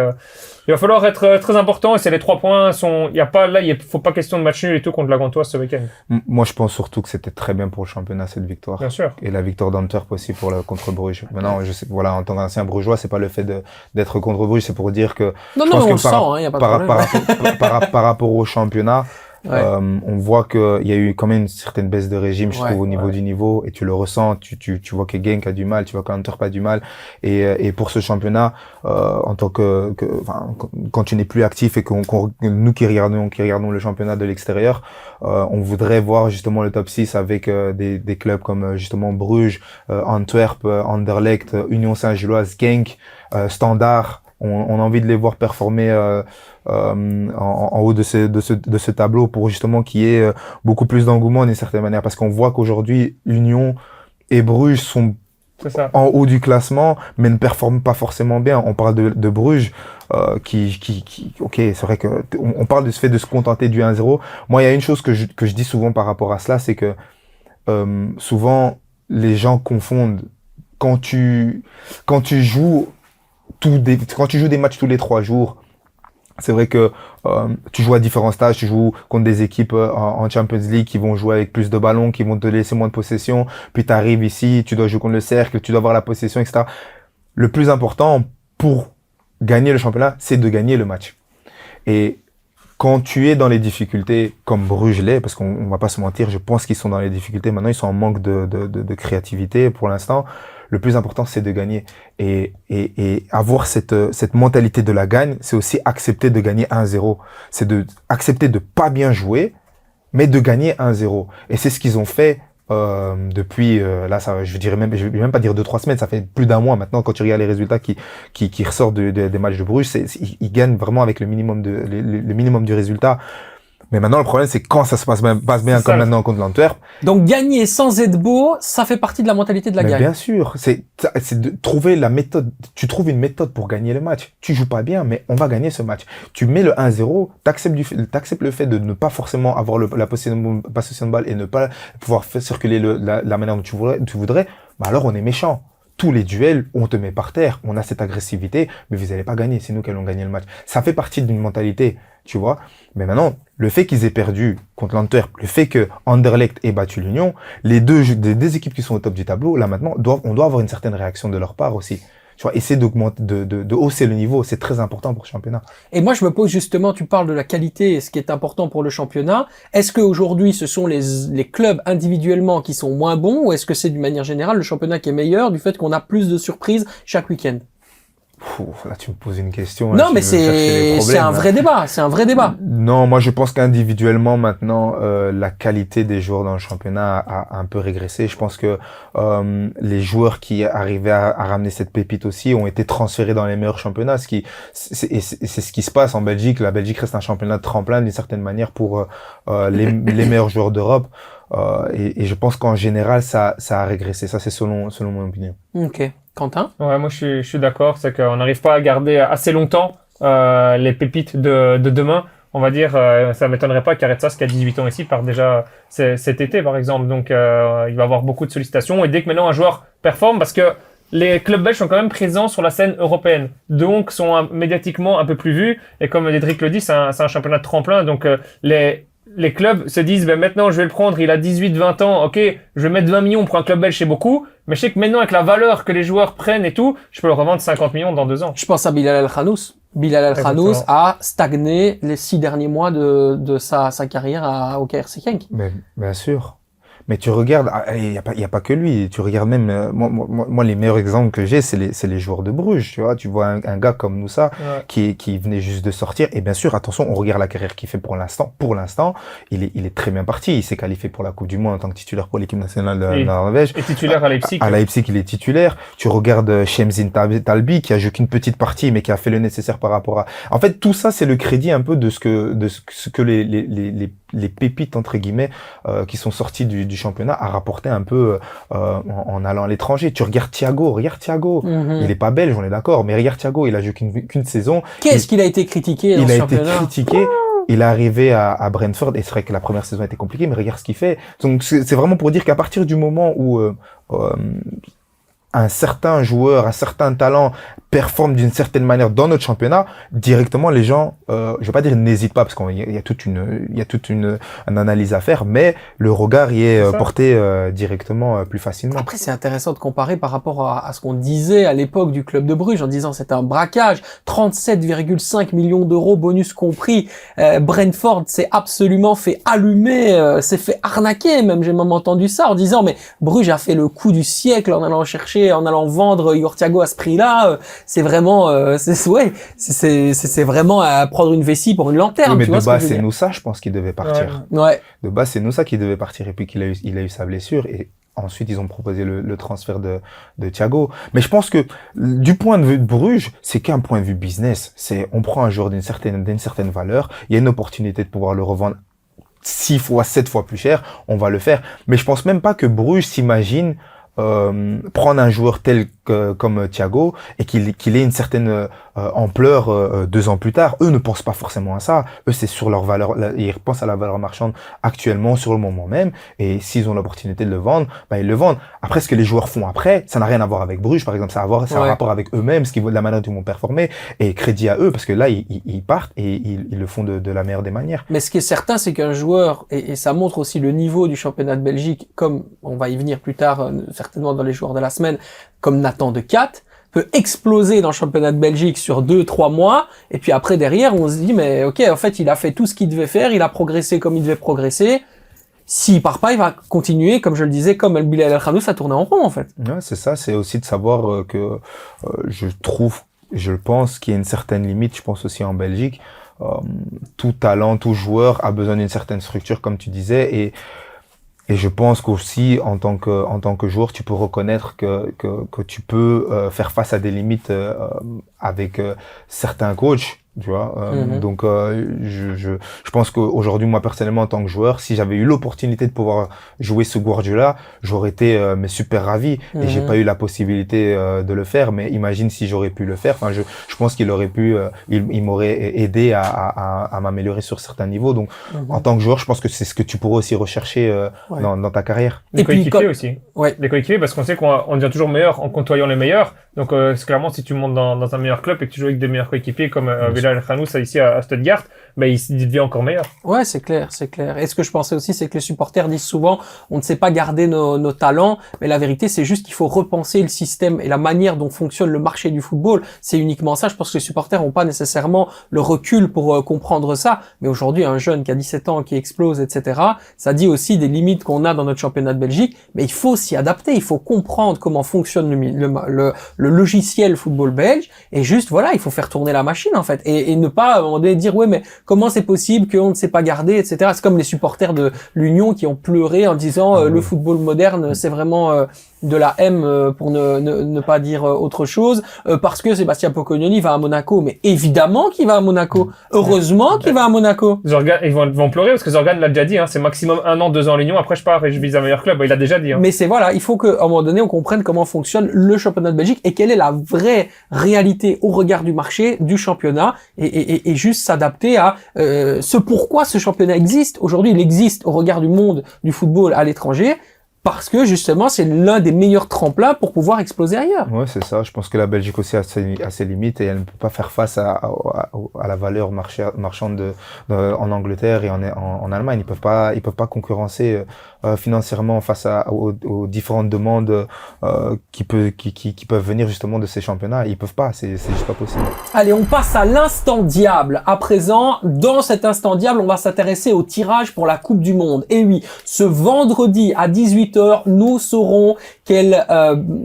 il va falloir être très important. Et c'est les 3 points il faut pas question de match nul et tout contre la Gantoise ce week-end. Moi, je pense surtout que c'était très bien pour le championnat, cette victoire. Bien sûr. Et la victoire d'Antwerp aussi contre Bruges. Maintenant, je sais, voilà, en tant qu'ancien brugeois, c'est pas le fait d'être contre Bruges, c'est pour dire que, Non, on le sent, hein, y a pas de problème. par rapport au championnat, Ouais. on voit qu'il y a eu quand même une certaine baisse de régime, je trouve, au niveau Ouais. du niveau, et tu le ressens, tu vois que Genk a du mal, tu vois qu'Antwerp a du mal, et pour ce championnat, en tant quand tu n'es plus actif et nous qui regardons le championnat de l'extérieur, on voudrait voir justement le top 6 avec des clubs comme justement Bruges, Antwerp, Anderlecht, Union Saint-Gilloise, Genk, Standard. On a envie de les voir performer en haut de ce tableau pour justement qu'il y ait beaucoup plus d'engouement d'une certaine manière, parce qu'on voit qu'aujourd'hui Union et Bruges sont C'est ça. en haut du classement mais ne performent pas forcément bien. On parle de Bruges qui ok, c'est vrai que on parle de ce fait de se contenter du 1-0. Moi, il y a une chose que je dis souvent par rapport à cela, c'est que souvent les gens confondent quand tu joues quand tu joues des matchs tous les 3 jours. C'est vrai que tu joues à différents stages, tu joues contre des équipes en Champions League qui vont jouer avec plus de ballons, qui vont te laisser moins de possession, puis tu arrives ici, tu dois jouer contre le cercle, tu dois avoir la possession, etc. Le plus important pour gagner le championnat, c'est de gagner le match. Et quand tu es dans les difficultés, comme Bruges l'est, parce qu'on va pas se mentir, je pense qu'ils sont dans les difficultés, maintenant ils sont en manque de créativité pour l'instant. Le plus important, c'est de gagner. Et avoir cette mentalité de la gagne, c'est aussi accepter de gagner 1-0. C'est accepter de pas bien jouer, mais de gagner 1-0. Et c'est ce qu'ils ont fait depuis, là, je vais même pas dire 2-3 semaines, ça fait plus d'un mois maintenant, quand tu regardes les résultats qui ressortent des matchs de Bruges, ils gagnent vraiment avec le minimum du résultat. Mais maintenant, le problème, c'est quand ça se passe bien comme maintenant contre l'Antwerp. Donc gagner sans être beau, ça fait partie de la mentalité de la Mais gagne. bien sûr, c'est de trouver la méthode. Tu trouves une méthode pour gagner le match. Tu joues pas bien, mais on va gagner ce match. Tu mets le 1-0, t'acceptes le fait de ne pas forcément avoir la possession de balle et ne pas pouvoir faire circuler la manière dont tu voudrais. Bah alors on est méchant. Tous les duels, on te met par terre, on a cette agressivité, mais vous allez pas gagner, c'est nous qui allons gagner le match. Ça fait partie d'une mentalité, tu vois. Mais maintenant, le fait qu'ils aient perdu contre l'Antwerp, le fait que Anderlecht ait battu l'Union, les deux équipes qui sont au top du tableau, là maintenant, on doit avoir une certaine réaction de leur part aussi. Tu vois, essayer d'augmenter, de hausser le niveau, c'est très important pour le championnat. Et moi, je me pose justement, tu parles de la qualité et ce qui est important pour le championnat. Est-ce qu'aujourd'hui, ce sont les clubs individuellement qui sont moins bons ou est-ce que c'est d'une manière générale le championnat qui est meilleur du fait qu'on a plus de surprises chaque week-end? Là, tu me poses une question. Non, mais c'est un vrai débat. C'est un vrai débat. Non, moi, je pense qu'individuellement, maintenant, la qualité des joueurs dans le championnat a un peu régressé. Je pense que les joueurs qui arrivaient à ramener cette pépite aussi ont été transférés dans les meilleurs championnats. C'est ce qui se passe en Belgique. La Belgique reste un championnat de tremplin d'une certaine manière pour les meilleurs joueurs d'Europe. Et je pense qu'en général, ça a régressé. Ça, c'est selon mon opinion. Ok. Quentin? Ouais, moi je suis d'accord, c'est qu'on n'arrive pas à garder assez longtemps les pépites de demain. On va dire, ça m'étonnerait pas qu'Aretsas, qui a 18 ans ici, part déjà cet été par exemple. Donc il va avoir beaucoup de sollicitations. Et dès que maintenant un joueur performe, parce que les clubs belges sont quand même présents sur la scène européenne, donc sont médiatiquement un peu plus vus. Et comme Dédric le dit, c'est un championnat de tremplin, donc les clubs se disent, ben maintenant je vais le prendre, il a 18-20 ans, ok, je vais mettre 20 millions pour un club belge, c'est beaucoup, mais je sais que maintenant avec la valeur que les joueurs prennent et tout, je peux le revendre 50 millions dans 2 ans. Je pense à Bilal El Khanous. Bilal El Khanous Exactement. a stagné les 6 derniers mois de sa carrière au KRC Genk. Mais, bien sûr. Mais tu regardes, il y a pas que lui. Tu regardes même, moi, les meilleurs exemples que j'ai, c'est les joueurs de Bruges. Tu vois, tu vois un gars comme Moussa qui venait juste de sortir. Et bien sûr, attention, on regarde la carrière qu'il fait pour l'instant. Pour l'instant, il est très bien parti. Il s'est qualifié pour la Coupe du Monde en tant que titulaire pour l'équipe nationale de Norvège. Et titulaire à Leipzig. À Leipzig, il est titulaire. Tu regardes Shemzin Talbi qui a joué qu'une petite partie, mais qui a fait le nécessaire par rapport à. En fait, tout ça, c'est le crédit un peu de ce que les pépites entre guillemets qui sont sortis du championnat a rapporté un peu en allant à l'étranger. Tu regardes Thiago, il est pas belge, on est d'accord, mais regarde Thiago, il a joué qu'une saison. Qu'est-ce qu'il a été critiqué dans ce championnat? Il a été critiqué. Il est arrivé à Brentford et c'est vrai que la première saison était compliquée, mais regarde ce qu'il fait. Donc c'est vraiment pour dire qu'à partir du moment où un certain joueur, un certain talent performe d'une certaine manière dans notre championnat, directement les gens, je vais pas dire n'hésitent pas parce qu'il y a toute une analyse à faire, mais le regard y est porté directement plus facilement. Après, c'est intéressant de comparer par rapport à ce qu'on disait à l'époque du club de Bruges en disant c'est un braquage, 37,5 millions d'euros bonus compris. Brentford s'est absolument fait allumer, s'est fait arnaquer même, j'ai même entendu ça en disant mais Bruges a fait le coup du siècle en allant vendre Igor Thiago à ce prix-là. C'est vraiment, c'est vraiment à prendre une vessie pour une lanterne. Oui, mais tu vois de base, ce que je veux c'est dire. Noussa, je pense qu'il devait partir. Ouais. De base, c'est Noussa qui devait partir et puis il a eu sa blessure et ensuite ils ont proposé le transfert de Thiago. Mais je pense que du point de vue de Bruges, c'est qu'un point de vue business. On prend un joueur d'une certaine valeur, il y a une opportunité de pouvoir le revendre 6 fois, 7 fois plus cher, on va le faire. Mais je pense même pas que Bruges s'imagine prendre un joueur comme Thiago et qu'il ait une certaine ampleur 2 ans plus tard. Eux ne pensent pas forcément à ça. Eux, c'est sur leur valeur, ils pensent à la valeur marchande actuellement, sur le moment même. Et s'ils ont l'opportunité de le vendre, bah, ils le vendent. Après, ce que les joueurs font après, ça n'a rien à voir avec Bruges, par exemple. Ça a un rapport avec eux-mêmes, de la manière dont ils vont performer. Et crédit à eux, parce que là, ils partent et ils le font de la meilleure des manières. Mais ce qui est certain, c'est qu'un joueur, et ça montre aussi le niveau du championnat de Belgique, comme on va y venir plus tard, certainement dans les joueurs de la semaine, comme Nathan de Cat, peut exploser dans le championnat de Belgique sur 2-3 mois, et puis après derrière, on se dit, mais ok, en fait, il a fait tout ce qu'il devait faire, il a progressé comme il devait progresser. S'il part pas, il va continuer, comme je le disais, comme Bilal El Khanous, à tourner en rond, en fait. Ouais, c'est ça, c'est aussi de savoir que je pense qu'il y a une certaine limite, je pense aussi en Belgique, tout talent, tout joueur a besoin d'une certaine structure, comme tu disais, et je pense qu'aussi, en tant que joueur, tu peux reconnaître que tu peux faire face à des limites avec certains coachs, tu vois. Donc, je pense qu'aujourd'hui, moi personnellement, en tant que joueur, si j'avais eu l'opportunité de pouvoir jouer ce Guardiola, j'aurais été mais super ravi. Et j'ai pas eu la possibilité de le faire. Mais imagine si j'aurais pu le faire. Enfin, je pense qu'il aurait pu, il m'aurait aidé à m'améliorer sur certains niveaux. Donc, en tant que joueur, je pense que c'est ce que tu pourrais aussi rechercher dans ta carrière. Les coéquipiers puis, aussi. Ouais. Les coéquipiers, parce qu'on sait qu'on devient toujours meilleur en côtoyant les meilleurs. Donc, c'est clairement, si tu montes dans un meilleur club et que tu joues avec des meilleurs coéquipiers comme Bilal El Khanous ici à Stuttgart, ben, il devient encore meilleur. Ouais, c'est clair, c'est clair. Et ce que je pensais aussi, c'est que les supporters disent souvent, on ne sait pas garder nos talents, mais la vérité, c'est juste qu'il faut repenser le système et la manière dont fonctionne le marché du football. C'est uniquement ça. Je pense que les supporters n'ont pas nécessairement le recul pour comprendre ça. Mais aujourd'hui, un jeune qui a 17 ans, qui explose, etc., ça dit aussi des limites qu'on a dans notre championnat de Belgique. Mais il faut s'y adapter. Il faut comprendre comment fonctionne le logiciel football belge. Et juste, voilà, il faut faire tourner la machine, en fait. Et ne pas, à un moment donné, dire, ouais, mais comment c'est possible qu'on ne sait pas garder, etc. C'est comme les supporters de l'Union qui ont pleuré en disant le football moderne, c'est vraiment de la M pour ne pas dire autre chose, parce que Sébastien Pocognoni va à Monaco. Mais évidemment qu'il va à Monaco. Heureusement qu'il va à Monaco. Zorgan, ils vont pleurer parce que Zorgan l'a déjà dit, hein, c'est maximum 1 an, 2 ans à l'Union, après je pars et je vise un meilleur club. Il a déjà dit. Hein. Mais c'est voilà, il faut qu'à un moment donné, on comprenne comment fonctionne le championnat de Belgique et quelle est la vraie réalité au regard du marché, du championnat, et juste s'adapter à ce pourquoi ce championnat existe. Aujourd'hui, il existe au regard du monde du football à l'étranger, parce que justement c'est l'un des meilleurs tremplins pour pouvoir exploser ailleurs. Ouais, c'est ça. Je pense que la Belgique aussi a ses limites et elle ne peut pas faire face à la valeur marchande en Angleterre et en Allemagne. Ils peuvent pas concurrencer financièrement face aux différentes demandes qui peuvent venir justement de ces championnats. Ils peuvent pas. C'est juste pas possible. Allez, on passe à l'instant diable. À présent, dans cet instant diable, on va s'intéresser au tirage pour la Coupe du Monde. Et oui, ce vendredi à 18h, nous saurons quel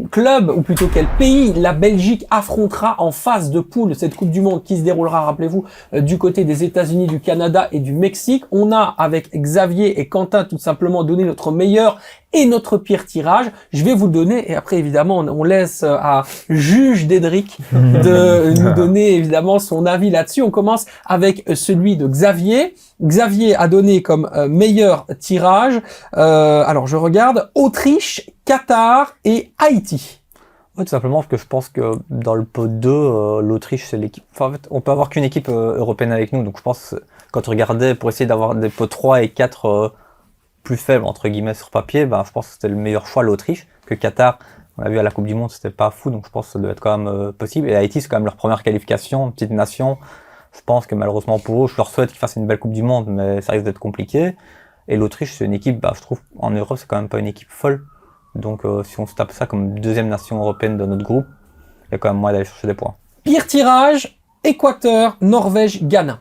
club, ou plutôt quel pays, la Belgique affrontera en phase de poule de cette Coupe du Monde qui se déroulera, rappelez-vous, du côté des États-Unis, du Canada et du Mexique. On a, avec Xavier et Quentin, tout simplement donné notre meilleur et notre pire tirage. Je vais vous le donner et après, évidemment, on laisse à Juge Dédric de nous donner, évidemment, son avis là-dessus. On commence avec celui de Xavier. Xavier a donné comme meilleur tirage, alors je regarde, Autriche, Qatar et Haïti. Ouais, tout simplement parce que je pense que dans le pot 2, l'Autriche, c'est l'équipe... Enfin, en fait, on peut avoir qu'une équipe européenne avec nous. Donc je pense, quand tu regardais, pour essayer d'avoir des pots 3 et 4 plus faibles, entre guillemets, sur papier, ben, je pense que c'était le meilleur choix, l'Autriche. Que Qatar, on l'a vu à la Coupe du Monde, c'était pas fou. Donc je pense que ça doit être quand même possible. Et Haïti, c'est quand même leur première qualification, une petite nation. Je pense que malheureusement pour eux, je leur souhaite qu'ils fassent une belle Coupe du Monde, mais ça risque d'être compliqué. Et l'Autriche, c'est une équipe, bah, je trouve, en Europe, c'est quand même pas une équipe folle. Donc si on se tape ça comme deuxième nation européenne de notre groupe, il y a quand même moyen d'aller chercher des points. Pire tirage, Équateur, Norvège, Ghana.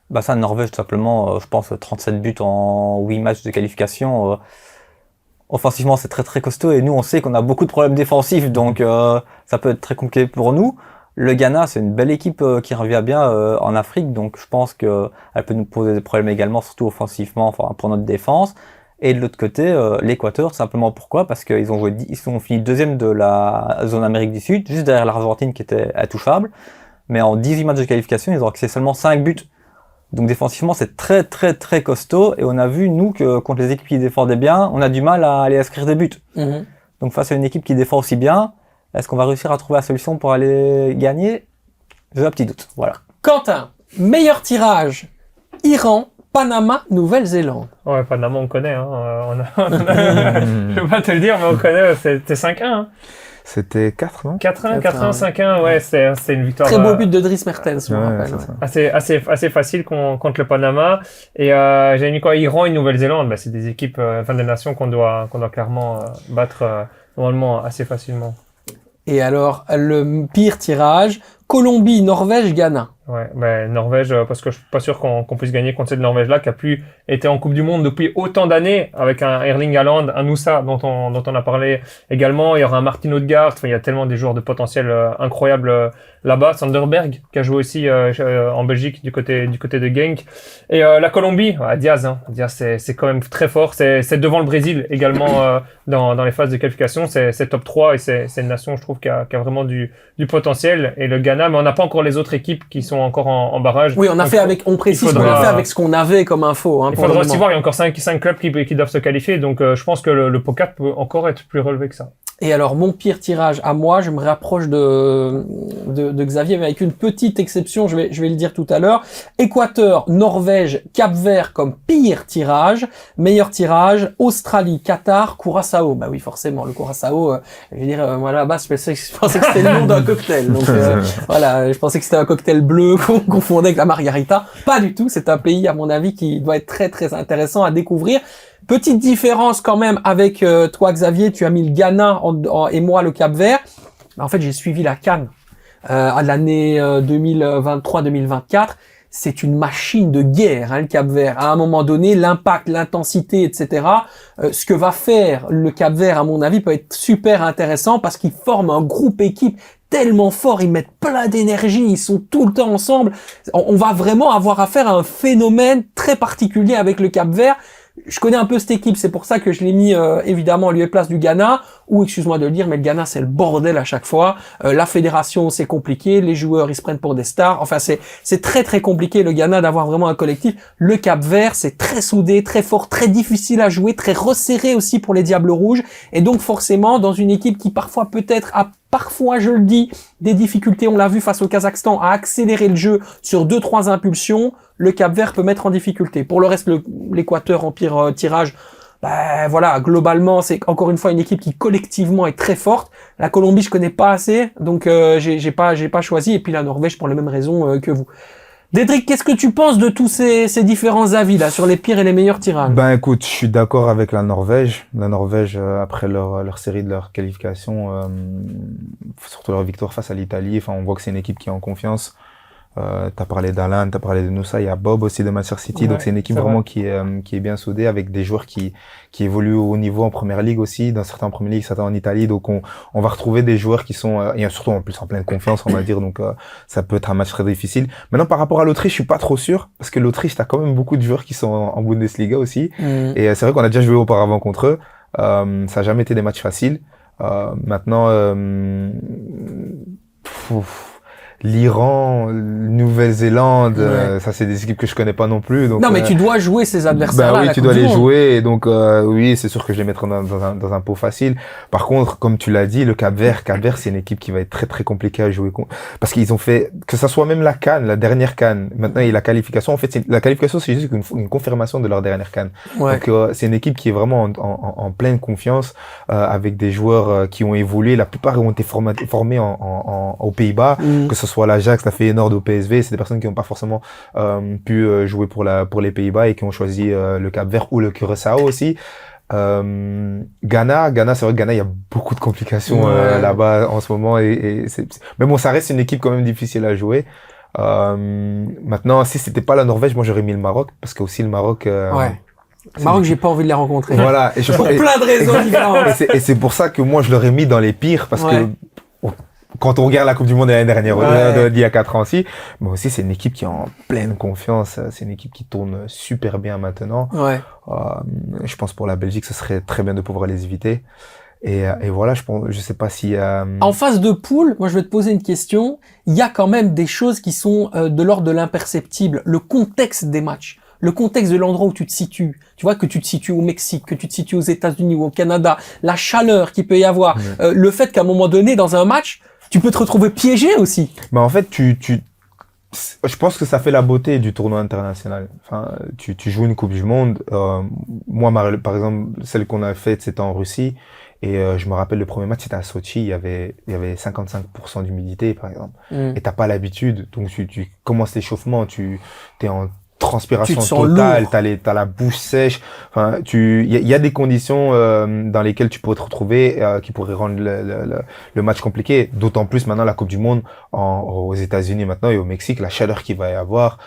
Bah ça, Norvège, tout simplement, je pense 37 buts en 8 matchs de qualification. Offensivement, c'est très très costaud et nous, on sait qu'on a beaucoup de problèmes défensifs, donc ça peut être très compliqué pour nous. Le Ghana, c'est une belle équipe qui revient bien en Afrique, donc je pense que elle peut nous poser des problèmes également, surtout offensivement, enfin pour notre défense. Et de l'autre côté, l'Équateur, simplement pourquoi? Parce qu'ils ont fini deuxième de la zone Amérique du Sud, juste derrière l'Argentine qui était intouchable. Mais en 18 matchs de qualification, ils ont accès seulement 5 buts. Donc défensivement, c'est très très très costaud. Et on a vu, nous, que contre les équipes qui défendaient bien, on a du mal à aller inscrire des buts. Donc face à une équipe qui défend aussi bien, est-ce qu'on va réussir à trouver la solution pour aller gagner? J'ai un petit doute, voilà. Quentin, meilleur tirage, Iran, Panama, Nouvelle-Zélande. Ouais, Panama, on connaît. Hein. Je vais pas te le dire, mais on connaît. C'était 5-1. Hein. C'était 4, non? 4-1, 4-1, 5-1. Ouais, c'est une victoire. Très beau but de Dries Mertens, je me rappelle. Assez facile contre le Panama. Et j'ai mis quoi? Iran et Nouvelle-Zélande. Bah, c'est des équipes, des nations qu'on doit clairement battre normalement assez facilement. Et alors, le pire tirage, Colombie, Norvège, Ghana. Ouais, ben Norvège, parce que je suis pas sûr qu'on puisse gagner contre cette Norvège-là, qui a pu été en Coupe du Monde depuis autant d'années, avec un Erling Haaland, un Moussa, dont on a parlé également. Il y aura un Martin Odegaard. Enfin, il y a tellement des joueurs de potentiel incroyables là-bas. Sanderberg, qui a joué aussi en Belgique du côté de Genk. Et la Colombie, ouais, Diaz, hein. Diaz, c'est quand même très fort. C'est devant le Brésil également dans les phases de qualification. C'est top 3 et c'est une nation, je trouve, qui a vraiment du potentiel. Et le Ghana, mais on n'a pas encore les autres équipes qui sont encore en barrage. Oui, on a fait avec, on précise qu'on a fait avec ce qu'on avait comme info. Hein, il faudra aussi voir, il y a encore 5 clubs qui doivent se qualifier, donc je pense que le pot 4 peut encore être plus relevé que ça. Et alors, mon pire tirage à moi, je me rapproche de Xavier, mais avec une petite exception, je vais le dire tout à l'heure. Équateur, Norvège, Cap-Vert comme pire tirage. Meilleur tirage, Australie, Qatar, Curaçao. Bah oui, forcément, le Curaçao, je veux dire, moi là-bas, je pensais que c'était le nom d'un cocktail. Donc voilà, je pensais que c'était un cocktail bleu qu'on confondait avec la margarita. Pas du tout, c'est un pays, à mon avis, qui doit être très très intéressant à découvrir. Petite différence quand même avec toi, Xavier, tu as mis le Ghana et moi le Cap-Vert. En fait, j'ai suivi la CAN à l'année 2023-2024. C'est une machine de guerre, hein, le Cap-Vert. À un moment donné, l'impact, l'intensité, etc. Ce que va faire le Cap-Vert, à mon avis, peut être super intéressant parce qu'ils forment un groupe équipe tellement fort, ils mettent plein d'énergie, ils sont tout le temps ensemble. On va vraiment avoir affaire à un phénomène très particulier avec le Cap-Vert. Je connais un peu cette équipe, c'est pour ça que je l'ai mis évidemment en lieu et place du Ghana, ou excuse-moi de le dire, mais le Ghana c'est le bordel à chaque fois. La fédération c'est compliqué, les joueurs ils se prennent pour des stars, enfin c'est très très compliqué le Ghana d'avoir vraiment un collectif. Le Cap-Vert c'est très soudé, très fort, très difficile à jouer, très resserré aussi pour les Diables Rouges, et donc forcément dans une équipe qui parfois peut-être a je le dis, des difficultés, on l'a vu face au Kazakhstan, à accélérer le jeu sur 2-3 impulsions, le Cap-Vert peut mettre en difficulté. Pour le reste, l'Équateur en pire tirage, Ben voilà, globalement, c'est encore une fois une équipe qui collectivement est très forte. La Colombie, je connais pas assez, donc j'ai pas choisi. Et puis la Norvège pour les mêmes raisons que vous. Dédric, qu'est-ce que tu penses de tous ces différents avis là sur les pires et les meilleurs tirages? Ben écoute, je suis d'accord avec la Norvège. La Norvège, après leur série de leur qualification, surtout leur victoire face à l'Italie, enfin on voit que c'est une équipe qui est en confiance. T'as parlé d'Alan, t'as parlé de Nusa, il y a Bob aussi de Manchester City, donc c'est une équipe vraiment qui est bien soudée avec des joueurs qui évoluent au haut niveau en première ligue aussi, dans certains en première ligue, certains en Italie, donc on va retrouver des joueurs qui sont et surtout en plus en pleine confiance, on va dire, donc ça peut être un match très difficile. Maintenant par rapport à l'Autriche, je suis pas trop sûr parce que l'Autriche, t'as quand même beaucoup de joueurs qui sont en Bundesliga aussi, et c'est vrai qu'on a déjà joué auparavant contre eux, ça a jamais été des matchs faciles. Maintenant l'Iran, Nouvelle-Zélande, ça c'est des équipes que je connais pas non plus. Donc, non, mais tu dois jouer ces adversaires-là. Bah oui, tu dois les jouer. Et donc, oui, c'est sûr que je les mettrai dans un pot facile. Par contre, comme tu l'as dit, le Cap-Vert, c'est une équipe qui va être très très compliquée à jouer contre. Parce qu'ils ont fait, que ça soit même la CAN, la dernière CAN, maintenant il y a la qualification. En fait, la qualification, c'est juste une confirmation de leur dernière CAN. Ouais. Donc, c'est une équipe qui est vraiment en pleine confiance, avec des joueurs qui ont évolué. La plupart ont été formés aux Pays-Bas, que ce soit l'Ajax, la Feyenoord au PSV, c'est des personnes qui n'ont pas forcément pu jouer pour les Pays-Bas et qui ont choisi le Cap-Vert ou le Curaçao aussi. Ghana, c'est vrai que Ghana, il y a beaucoup de complications là-bas en ce moment mais bon, ça reste une équipe quand même difficile à jouer. Maintenant, si c'était pas la Norvège, moi j'aurais mis le Maroc parce que aussi le Maroc. Maroc, j'ai pas envie de les rencontrer. Voilà, pour plein de raisons différentes. Et c'est pour ça que moi je l'aurais mis dans les pires parce que quand on regarde la Coupe du Monde de l'année dernière, d'il y a 4 ans aussi, mais aussi c'est une équipe qui est en pleine confiance, c'est une équipe qui tourne super bien maintenant. Je pense pour la Belgique, ce serait très bien de pouvoir les éviter. Et voilà, je sais pas si en phase de poule, moi je vais te poser une question. Il y a quand même des choses qui sont de l'ordre de l'imperceptible. Le contexte des matchs. Le contexte de l'endroit où tu te situes, tu vois, que tu te situes au Mexique, que tu te situes aux États-Unis ou au Canada, la chaleur qu'il peut y avoir, le fait qu'à un moment donné, dans un match, tu peux te retrouver piégé aussi. Mais en fait, je pense que ça fait la beauté du tournoi international. Enfin, tu joues une Coupe du Monde. Moi, par exemple, celle qu'on a faite, c'était en Russie. Et je me rappelle le premier match, c'était à Sochi. Il y avait 55% d'humidité, par exemple. Et t'as pas l'habitude. Donc, tu commences l'échauffement, t'es en transpiration totale, t'as la bouche sèche. Enfin, il y a des conditions dans lesquelles tu pourrais te retrouver qui pourraient rendre le match compliqué. D'autant plus maintenant la Coupe du Monde aux États-Unis maintenant et au Mexique, la chaleur qu'il va y avoir,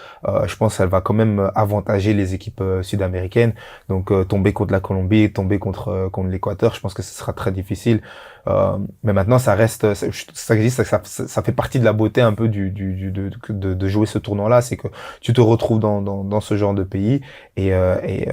je pense qu'elle va quand même avantager les équipes sud-américaines. Donc tomber contre la Colombie, tomber contre l'Équateur, je pense que ce sera très difficile. Mais maintenant ça reste, ça existe, ça fait partie de la beauté un peu de jouer ce tournoi-là, c'est que tu te retrouves dans ce genre de pays et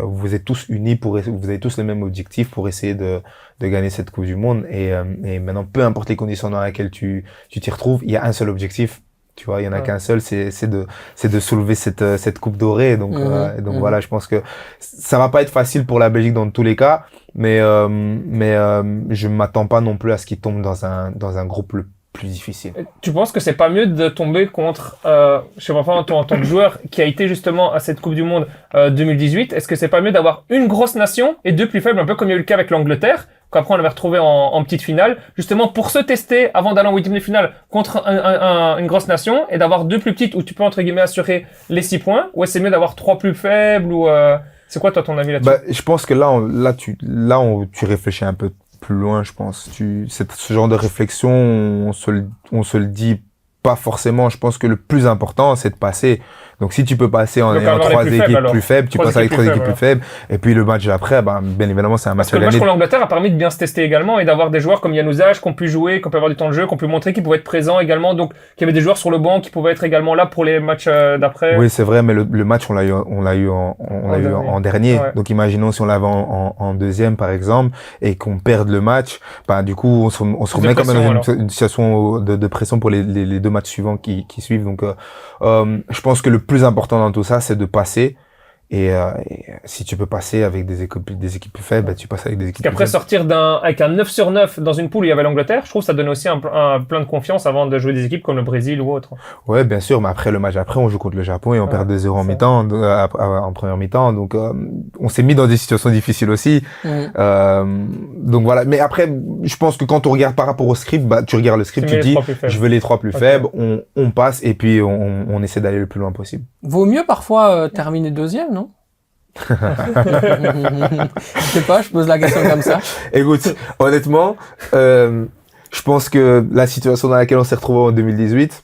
vous êtes tous unis vous avez tous le même objectif pour essayer de gagner cette Coupe du Monde et maintenant peu importe les conditions dans lesquelles tu t'y retrouves, il y a un seul objectif. Tu vois, il y en a qu'un seul, c'est de soulever cette coupe dorée. Donc voilà, je pense que ça va pas être facile pour la Belgique dans tous les cas, mais je m'attends pas non plus à ce qu'ils tombent dans un groupe le plus difficile. Tu penses que c'est pas mieux de tomber contre, je sais pas, en tant que joueur qui a été justement à cette Coupe du Monde 2018, est-ce que c'est pas mieux d'avoir une grosse nation et deux plus faibles, un peu comme il y a eu le cas avec l'Angleterre, qu'après on avait retrouvé en petite finale, justement pour se tester avant d'aller en huitième de finale contre une grosse nation et d'avoir deux plus petites où tu peux entre guillemets assurer les 6 points, ou est-ce c'est mieux d'avoir 3 plus faibles ou c'est quoi toi ton avis là-dessus? Je pense que là tu réfléchis un peu plus loin, je pense. Ce genre de réflexion, on se le dit pas forcément. Je pense que le plus important, c'est de passer. Donc, si tu peux passer en ayant 3 équipes plus faibles, tu passes avec 3 équipes plus faibles. Et puis, le match d'après, bien évidemment, c'est un match à gagner. Parce que le match contre l'Angleterre a permis de bien se tester également et d'avoir des joueurs comme Jan Uzaj qui ont pu jouer, qui ont pu avoir du temps de jeu, qui ont pu montrer qu'ils pouvaient être présents également. Donc, qu'il y avait des joueurs sur le banc qui pouvaient être également là pour les matchs d'après. Oui, c'est vrai, mais le match, on l'a eu en dernier. Ouais. Donc, imaginons si on l'avait en deuxième, par exemple, et qu'on perde le match, du coup, on se remet quand même dans une situation de pression pour les 2 matchs suivants qui suivent. Donc, je pense que le plus important dans tout ça, c'est de passer Et si tu peux passer avec des équipes plus faibles, bah, tu passes avec des équipes plus Qu'après, faibles. sortir avec un 9 sur 9 dans une poule où il y avait l'Angleterre, je trouve que ça donne aussi un plein de confiance avant de jouer des équipes comme le Brésil ou autre. Ouais, bien sûr, mais après le match après, on joue contre le Japon et on perd 2-0 en ça. mi-temps, en première mi-temps. Donc, on s'est mis dans des situations difficiles aussi. Donc voilà. Mais après, je pense que quand on regarde par rapport au script, bah, tu regardes le script, Tu mets tu les dis, trois plus faibles. je veux les 3 plus Ok. faibles, on passe et puis on essaie d'aller le plus loin possible. Vaut mieux parfois terminer deuxième, non? Je sais pas, je pose la question comme ça. Écoute, honnêtement, je pense que la situation dans laquelle on s'est retrouvé en 2018,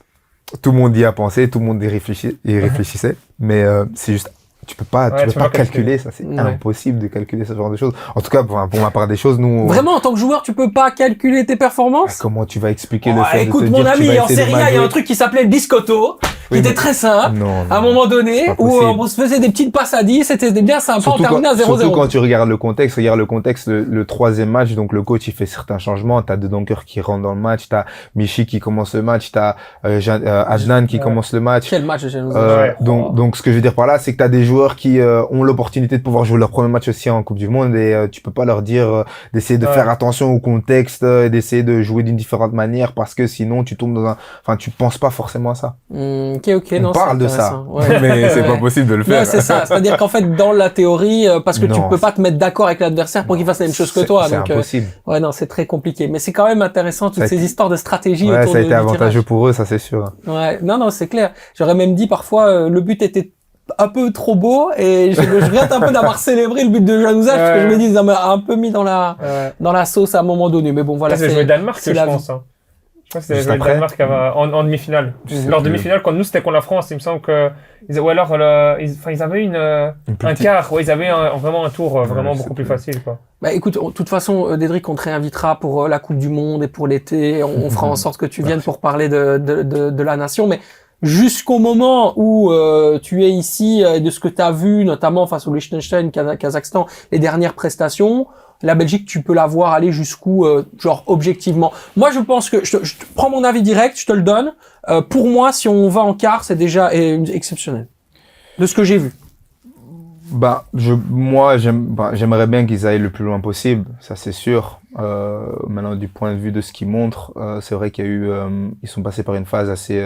tout le monde y a pensé, tout le monde y réfléchissait, mais c'est juste, tu peux pas calculer ça, c'est Ouais. impossible de calculer ce genre de choses. En tout cas, pour ma part des choses, nous. Vraiment, en tant que joueur, tu peux pas calculer tes performances? Comment tu vas expliquer le Oh, fait écoute, de te mon dire que tu ami, vas en essayer de Serie A, mal il y a un jouer? truc qui s'appelait le biscotto, qui Oui, était mais- très simple. Non, À un moment donné, c'est pas où possible. on se faisait des petites passes à 10, c'était bien sympa, on Surtout terminait à 0-0. surtout quand tu regardes le contexte, le troisième match, donc le coach il fait certains changements, t'as De Donker qui rentre dans le match, t'as Michi qui commence le match, t'as Adnan qui commence le match. Quel match, je nous Ouais. Donc ce que je veux dire par là, c'est que t'as des joueurs qui ont l'opportunité de pouvoir jouer leur premier match aussi en Coupe du Monde et tu peux pas leur dire d'essayer de Ouais. faire attention au contexte, d'essayer de jouer d'une différente manière parce que sinon tu tombes tu penses pas forcément à ça. Ok, On non, parle c'est de ça, intéressant. Ouais. mais c'est Ouais. pas possible de le Non, faire. c'est ça. C'est-à-dire qu'en fait, dans la théorie, parce que tu Non, peux pas te mettre d'accord avec l'adversaire pour qu'il fasse la même chose que toi. C'est Donc, impossible. ouais, non, c'est très compliqué. Mais c'est quand même intéressant, toutes Ça a ces été- histoires de stratégie Ouais, autour ça a de, été du avantageux tirage. pour eux, ça c'est sûr. Ouais, non, c'est clair. J'aurais même dit parfois, le but était un peu trop beau et je regrette un peu d'avoir célébré le but de Januzaj parce que je me dis, ça m'a un peu mis dans la sauce à un moment donné. Mais bon, voilà. Là, c'est joué Danemark, c'est je la pense. Hein. Je crois que c'est Juste joué après. Danemark en demi-finale. sais Leur plus. demi-finale, quand nous, c'était contre la France, il me semble que... Ou alors, ils avaient un petite- quart. Ouais, ils avaient vraiment un tour vraiment je beaucoup sais plus plus. facile, quoi. Bah écoute, de toute façon, Dédric, on te réinvitera pour la Coupe du Monde et pour l'été. On fera en sorte que tu viennes pour parler de la nation. Mais jusqu'au moment où tu es ici et de ce que tu as vu, notamment face au Liechtenstein, Kazakhstan, les dernières prestations, la Belgique, tu peux la voir aller jusqu'où, genre objectivement. Moi, je pense que je te prends mon avis direct, je te le donne. Pour moi, si on va en quart, c'est déjà exceptionnel. De ce que j'ai vu. J'aimerais bien qu'ils aillent le plus loin possible, ça c'est sûr. Maintenant, du point de vue de ce qu'ils montrent, c'est vrai qu'il y a eu, ils sont passés par une phase assez,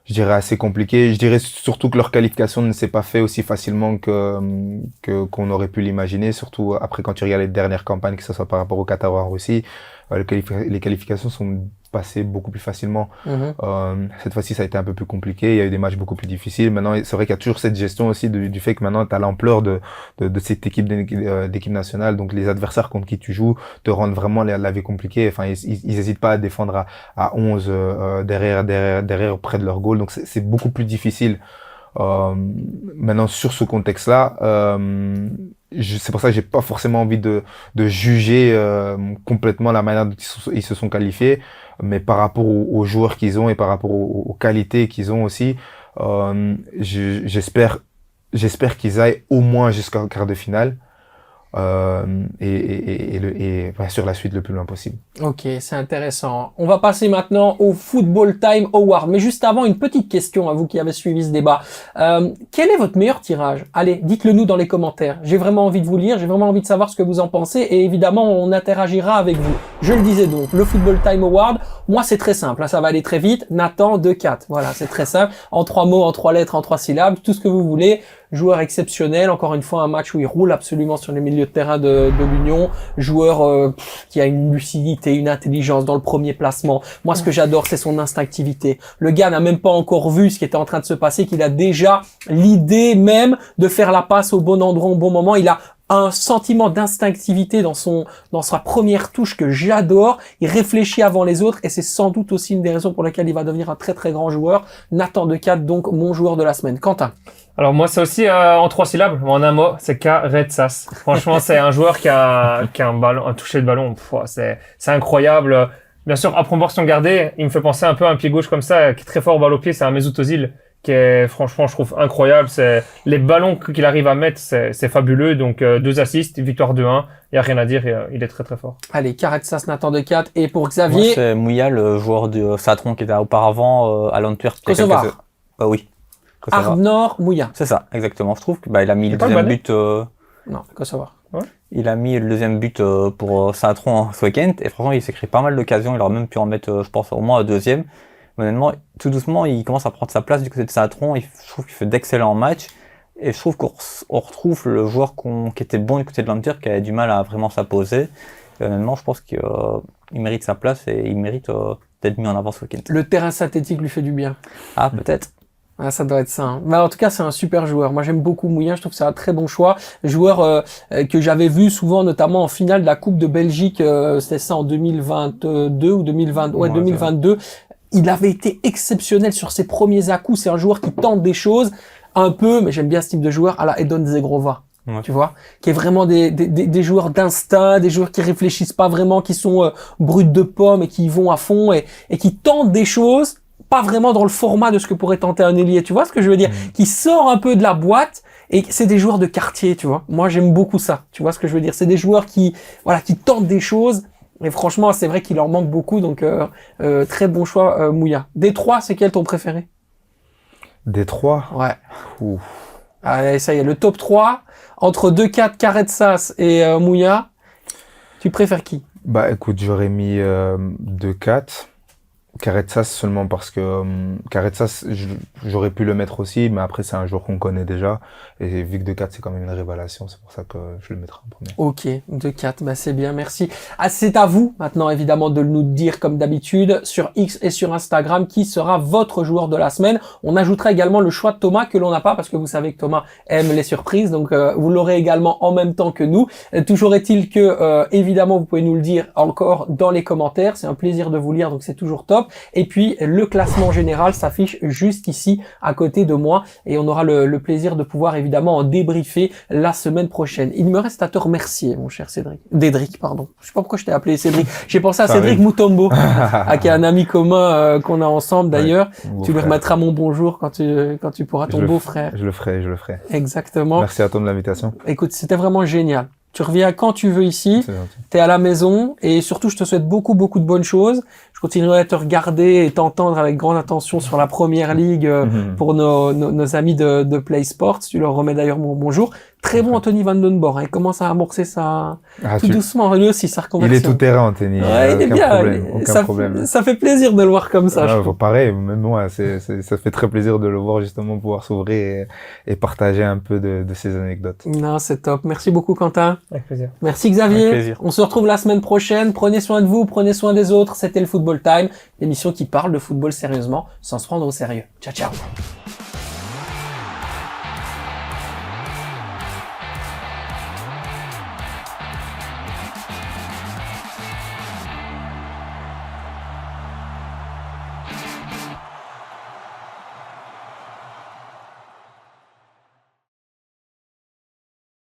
je dirais assez compliquée. Je dirais surtout que leur qualification ne s'est pas fait aussi facilement qu'on aurait pu l'imaginer. Surtout après quand tu regardes les dernières campagnes, que ce soit par rapport au Qatar ou en Russie, les qualifications sont passées beaucoup plus facilement. Cette fois-ci, ça a été un peu plus compliqué. Il y a eu des matchs beaucoup plus difficiles. Maintenant, c'est vrai qu'il y a toujours cette gestion aussi du fait que maintenant, tu as l'ampleur de cette équipe d'équipe nationale. Donc, les adversaires contre qui tu joues te rendent vraiment la vie compliquée. Enfin, ils hésitent pas à défendre à 11 derrière près de leur goal. Donc, c'est beaucoup plus difficile. Maintenant, sur ce contexte-là, c'est pour ça que j'ai pas forcément envie de juger complètement la manière dont ils se sont qualifiés, mais par rapport aux joueurs qu'ils ont et par rapport aux qualités qu'ils ont aussi, j'espère qu'ils aillent au moins jusqu'en quart de finale et bien sûr la suite le plus loin possible. Ok, c'est intéressant. On va passer maintenant au Football Time Award. Mais juste avant, une petite question à vous qui avez suivi ce débat. Quel est votre meilleur tirage? Allez, dites-le nous dans les commentaires. J'ai vraiment envie de vous lire, j'ai vraiment envie de savoir ce que vous en pensez et évidemment, on interagira avec vous. Je le disais donc, le Football Time Award, moi c'est très simple, là, ça va aller très vite. Nathan 2-4. Voilà, c'est très simple. En 3 mots, en 3 lettres, en 3 syllabes, tout ce que vous voulez. Joueur exceptionnel, encore une fois un match où il roule absolument sur les milieux de terrain de l'Union. Joueur qui a une lucidité, une intelligence dans le premier placement. Moi, ce que j'adore, c'est son instinctivité. Le gars n'a même pas encore vu ce qui était en train de se passer, qu'il a déjà l'idée même de faire la passe au bon endroit au bon moment. Il a un sentiment d'instinctivité dans sa première touche que j'adore. Il réfléchit avant les autres et c'est sans doute aussi une des raisons pour lesquelles il va devenir un très très grand joueur. Nathan Decat, donc mon joueur de la semaine. Quentin. Alors moi c'est aussi en 3 syllabes, en un mot, c'est Karetsas. Franchement c'est un joueur qui a un toucher de ballon, c'est incroyable. Bien sûr à proportion gardée, il me fait penser un peu à un pied gauche comme ça, qui est très fort au balle au pied, c'est un Mesut Özil qui est franchement je trouve incroyable. C'est les ballons qu'il arrive à mettre, c'est fabuleux. Donc 2 assists, victoire 2-1, il y a rien à dire, il est très très fort. Allez, Karetsas, Nathan Decat et pour Moi, Xavier. c'est Mouya, le joueur de Satron qui était auparavant à l'Antwerp. Kosovar. Oui. Faut savoir. Arnor Mouya. C'est ça, exactement. Je trouve que il a mis le pas deuxième le but. Non, faut savoir. Il a mis le deuxième but pour Saint-Tron ce week-end et franchement il s'est créé pas mal d'occasions. Il aurait même pu en mettre, je pense, au moins un deuxième. Mais honnêtement, tout doucement, il commence à prendre sa place du côté de Saint-Tron. Je trouve qu'il fait d'excellents matchs et je trouve qu'on retrouve le joueur qui était bon du côté de l'Antwerp, qui avait du mal à vraiment s'imposer. Et honnêtement, je pense qu'il mérite sa place et il mérite d'être mis en avant ce week-end. Le terrain synthétique lui fait du bien. Ah, peut-être. Ah, ça doit être ça. Hein. En tout cas, c'est un super joueur. Moi, j'aime beaucoup Mouya. Je trouve que c'est un très bon choix. Joueur que j'avais vu souvent, notamment en finale de la Coupe de Belgique. C'était ça en 2022 ou 2020. Ouais, 2022. Il avait été exceptionnel sur ses premiers à-coups. C'est un joueur qui tente des choses un peu, mais j'aime bien ce type de joueur, à la Edon Zegrova. Ouais. Tu vois, qui est vraiment des joueurs d'instinct, des joueurs qui réfléchissent pas vraiment, qui sont bruts de pommes et qui y vont à fond et qui tentent des choses. Pas vraiment dans le format de ce que pourrait tenter un ailier, tu vois ce que je veux dire, qui sort un peu de la boîte, et c'est des joueurs de quartier, tu vois. Moi, j'aime beaucoup ça, tu vois ce que je veux dire. C'est des joueurs qui tentent des choses, et franchement, c'est vrai qu'il leur manque beaucoup, donc très bon choix, Mouya. Des trois, c'est quel ton préféré? Des trois. Ouais. Ouf. Allez, ça y est, le top 3, entre 2-4, Caretsas et Mouya, tu préfères qui? Bah écoute, j'aurais mis 2-4. Caretsas seulement parce que Caretsas, j'aurais pu le mettre aussi, mais après c'est un joueur qu'on connaît déjà. Et vu que 2-4 c'est quand même une révélation, c'est pour ça que je le mettrai en premier. Ok, 2-4, bah c'est bien, merci. Ah, c'est à vous maintenant évidemment de nous dire comme d'habitude sur X et sur Instagram qui sera votre joueur de la semaine. On ajoutera également le choix de Thomas que l'on n'a pas parce que vous savez que Thomas aime les surprises, donc vous l'aurez également en même temps que nous. Toujours est-il que évidemment vous pouvez nous le dire encore dans les commentaires, c'est un plaisir de vous lire donc c'est toujours top. Et puis le classement général s'affiche juste ici à côté de moi et on aura le plaisir de pouvoir évidemment en débriefer la semaine prochaine. Il me reste à te remercier mon cher Cédric. Dédric, pardon. Je sais pas pourquoi je t'ai appelé Cédric. J'ai pensé à Cédric Mutombo, qui est un ami commun qu'on a ensemble d'ailleurs. Ouais, tu lui remettras mon bonjour quand tu pourras ton beau-frère. Je le ferai. Exactement. Merci à toi de l'invitation. Écoute, c'était vraiment génial. Tu reviens quand tu veux ici, t'es à la maison et surtout je te souhaite beaucoup de bonnes choses. Je continuerai à te regarder et t'entendre avec grande attention sur la première ligue pour nos amis de Play Sports. Tu leur remets d'ailleurs mon bonjour. Très bon Anthony Van Den Borre, hein. Il commence à amorcer ça tout doucement, lui aussi sa reconversion. Il est tout terrain Anthony. Ouais, il est bien. Aucun problème. Ça fait plaisir de le voir comme ça. Pareil, même moi, ça fait très plaisir de le voir justement pouvoir s'ouvrir et partager un peu de ses anecdotes. Non, c'est top. Merci beaucoup Quentin. Avec plaisir. Merci Xavier. Avec plaisir. On se retrouve la semaine prochaine. Prenez soin de vous, prenez soin des autres. C'était le Football Time, l'émission qui parle de football sérieusement, sans se prendre au sérieux. Ciao, ciao.